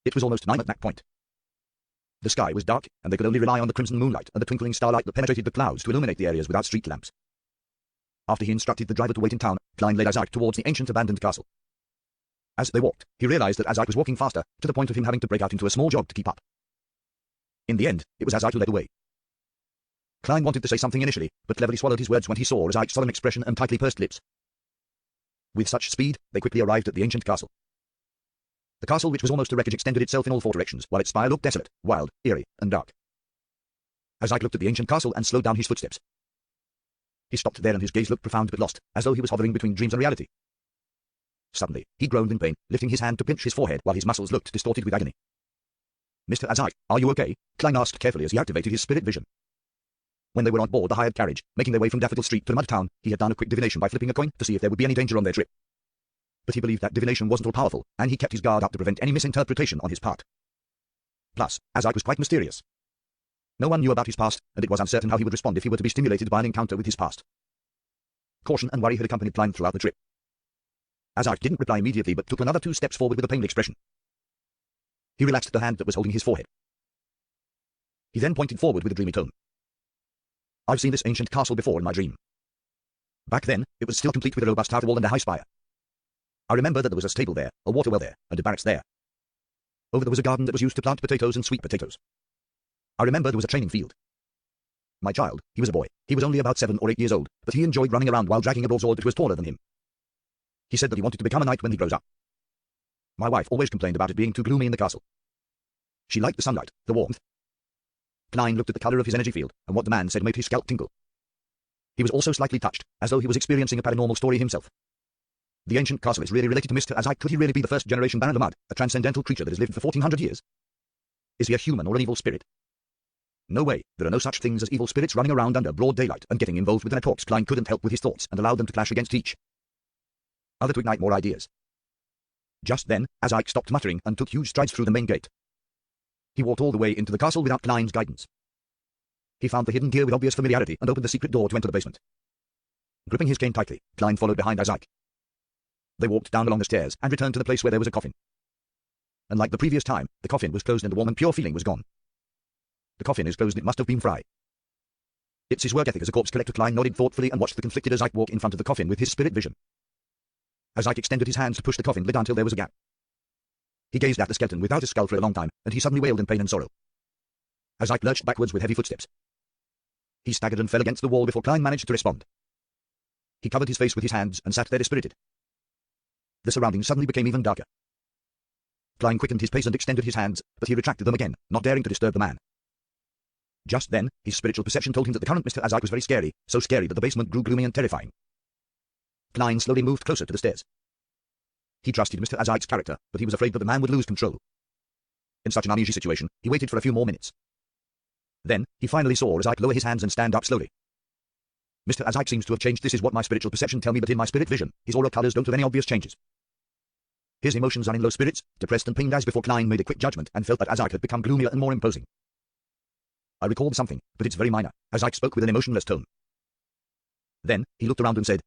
It was almost 9 at that point. The sky was dark, and they could only rely on the crimson moonlight and the twinkling starlight that penetrated the clouds to illuminate the areas without street lamps. After he instructed the driver to wait in town, Klein led Azike towards the ancient abandoned castle. As they walked, he realized that Azike was walking faster, to the point of him having to break out into a small jog to keep up. In the end, it was Azike who led the way. Klein wanted to say something initially, but cleverly swallowed his words when he saw Isaac's solemn expression and tightly pursed lips. With such speed, they quickly arrived at the ancient castle. The castle, which was almost a wreckage, extended itself in all four directions, while its spire looked desolate, wild, eerie, and dark. Isaac looked at the ancient castle and slowed down his footsteps. He stopped there and his gaze looked profound but lost, as though he was hovering between dreams and reality. Suddenly, he groaned in pain, lifting his hand to pinch his forehead while his muscles looked distorted with agony. "Mr. Isaac, are you okay?" Klein asked carefully as he activated his spirit vision. When they were on board the hired carriage, making their way from Daffodil Street to the mud town, he had done a quick divination by flipping a coin to see if there would be any danger on their trip. But he believed that divination wasn't all-powerful, and he kept his guard up to prevent any misinterpretation on his part. Plus, Isaac was quite mysterious. No one knew about his past, and it was uncertain how he would respond if he were to be stimulated by an encounter with his past. Caution and worry had accompanied Klein throughout the trip. Isaac didn't reply immediately but took another 2 steps forward with a pained expression. He relaxed the hand that was holding his forehead. He then pointed forward with a dreamy tone. "I've seen this ancient castle before in my dream. Back then, it was still complete with a robust outer wall and a high spire. I remember that there was a stable there, a water well there, and a barracks there. Over there was a garden that was used to plant potatoes and sweet potatoes. I remember there was a training field. My child, he was a boy. He was only about 7 or 8 years old, but he enjoyed running around while dragging a broadsword that was taller than him. He said that he wanted to become a knight when he grows up. My wife always complained about it being too gloomy in the castle. She liked the sunlight, the warmth." Klein looked at the color of his energy field, and what the man said made his scalp tingle. He was also slightly touched, as though he was experiencing a paranormal story himself. The ancient castle is really related to Mr. Isaac. Could he really be the first-generation Baron Lamud, a transcendental creature that has lived for 1400 years? Is he a human or an evil spirit? No way. There are no such things as evil spirits running around under broad daylight and getting involved with their talks. Klein couldn't help with his thoughts and allowed them to clash against each other to ignite more ideas. Just then, Isaac stopped muttering and took huge strides through the main gate. He walked all the way into the castle without Klein's guidance. He found the hidden gear with obvious familiarity and opened the secret door to enter the basement. Gripping his cane tightly, Klein followed behind Isaac. They walked down along the stairs and returned to the place where there was a coffin. Unlike the previous time, the coffin was closed and the warm and pure feeling was gone. "The coffin is closed and it must have been Fry. It's his work ethic as a corpse collector." Klein nodded thoughtfully and watched the conflicted Isaac walk in front of the coffin with his spirit vision. Isaac extended his hands to push the coffin lid until there was a gap. He gazed at the skeleton without a skull for a long time, and he suddenly wailed in pain and sorrow. Isaac lurched backwards with heavy footsteps. He staggered and fell against the wall before Klein managed to respond. He covered his face with his hands and sat there dispirited. The surroundings suddenly became even darker. Klein quickened his pace and extended his hands, but he retracted them again, not daring to disturb the man. Just then, his spiritual perception told him that the current Mr. Isaac was very scary, so scary that the basement grew gloomy and terrifying. Klein slowly moved closer to the stairs. He trusted Mr. Isaac's character, but he was afraid that the man would lose control. In such an uneasy situation, he waited for a few more minutes. Then, he finally saw Isaac lower his hands and stand up slowly. "Mr. Isaac seems to have changed. This is what my spiritual perception tell me, but in my spirit vision, his aura colors don't have any obvious changes. His emotions are in low spirits, depressed and pained." As before, Klein made a quick judgment and felt that Isaac had become gloomier and more imposing. "I recalled something, but it's very minor." Isaac spoke with an emotionless tone. Then, he looked around and said,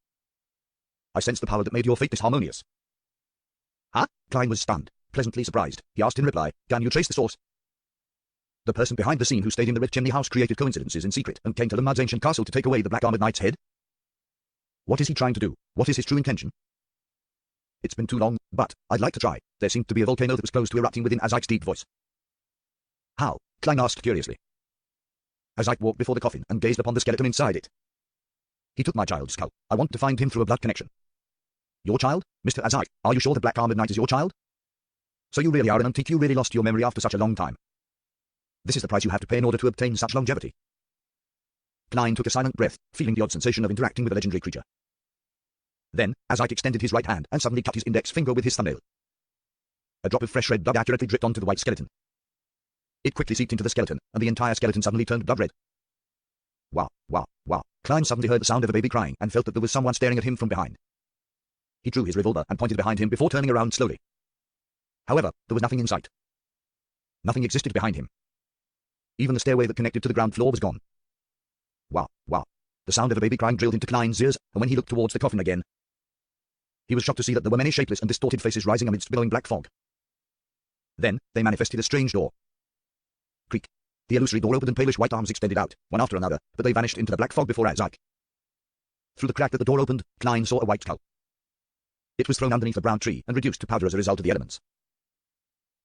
"I sense the power that made your fate disharmonious." "Huh?" Klein was stunned, pleasantly surprised. He asked in reply, "Can you trace the source?" "The person behind the scene who stayed in the Red Chimney House created coincidences in secret and came to Lamud's ancient castle to take away the Black Armored Knight's head. What is he trying to do? What is his true intention? It's been too long, but I'd like to try." There seemed to be a volcano that was close to erupting within Isaac's deep voice. "How?" Klein asked curiously. Isaac walked before the coffin and gazed upon the skeleton inside it. "He took my child's skull. I want to find him through a blood connection." "Your child? Mr. Isaac, are you sure the Black Armored Knight is your child? So you really are an antique. You really lost your memory after such a long time. This is the price you have to pay in order to obtain such longevity." Klein took a silent breath, feeling the odd sensation of interacting with a legendary creature. Then, Isaac extended his right hand and suddenly cut his index finger with his thumbnail. A drop of fresh red blood accurately dripped onto the white skeleton. It quickly seeped into the skeleton, and the entire skeleton suddenly turned blood red. Wow, wow, wow. Klein suddenly heard the sound of a baby crying and felt that there was someone staring at him from behind. He drew his revolver and pointed behind him before turning around slowly. However, there was nothing in sight. Nothing existed behind him. Even the stairway that connected to the ground floor was gone. Wow, wow. The sound of a baby crying drilled into Klein's ears, and when he looked towards the coffin again, he was shocked to see that there were many shapeless and distorted faces rising amidst billowing black fog. Then, they manifested a strange door. Creak. The illusory door opened and palish white arms extended out, one after another, but they vanished into the black fog before Isaac. Through the crack that the door opened, Klein saw a white skull. It was thrown underneath a brown tree and reduced to powder as a result of the elements.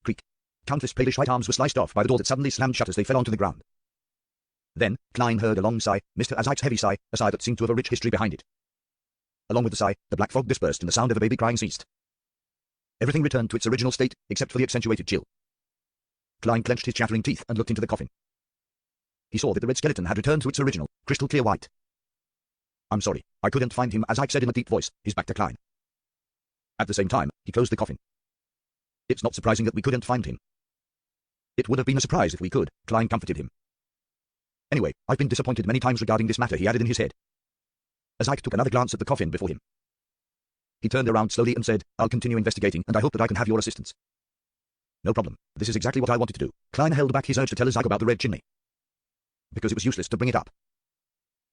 Creak. Countless palish white arms were sliced off by the door that suddenly slammed shut as they fell onto the ground. Then, Klein heard a long sigh, Mr. Isaac's heavy sigh, a sigh that seemed to have a rich history behind it. Along with the sigh, the black fog dispersed and the sound of a baby crying ceased. Everything returned to its original state, except for the accentuated chill. Klein clenched his chattering teeth and looked into the coffin. He saw that the red skeleton had returned to its original, crystal clear white. "I'm sorry, I couldn't find him," Isaac said in a deep voice, his back to Klein. At the same time, he closed the coffin. "It's not surprising that we couldn't find him." "It would have been a surprise if we could," Klein comforted him. "Anyway, I've been disappointed many times regarding this matter," he added in his head. Isaac took another glance at the coffin before him. He turned around slowly and said, "I'll continue investigating, and I hope that I can have your assistance." "No problem. This is exactly what I wanted to do." Klein held back his urge to tell Isaac about the red chimney, because it was useless to bring it up.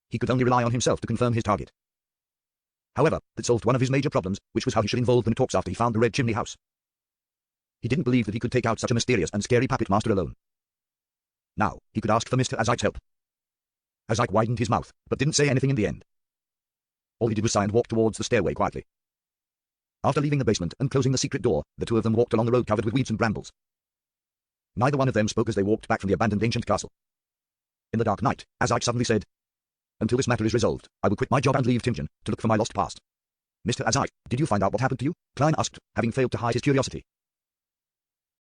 He could only rely on himself to confirm his target. However, that solved one of his major problems, which was how he should involve the talks after he found the red chimney house. He didn't believe that he could take out such a mysterious and scary puppet master alone. Now, he could ask for Mr. Isaac's help. Isaac widened his mouth, but didn't say anything in the end. All he did was sigh and walk towards the stairway quietly. After leaving the basement and closing the secret door, the two of them walked along the road covered with weeds and brambles. Neither one of them spoke as they walked back from the abandoned ancient castle. In the dark night, Isaac suddenly said, "Until this matter is resolved, I will quit my job and leave Timgen to look for my lost past." "Mr. Isaac, did you find out what happened to you?" Klein asked, having failed to hide his curiosity.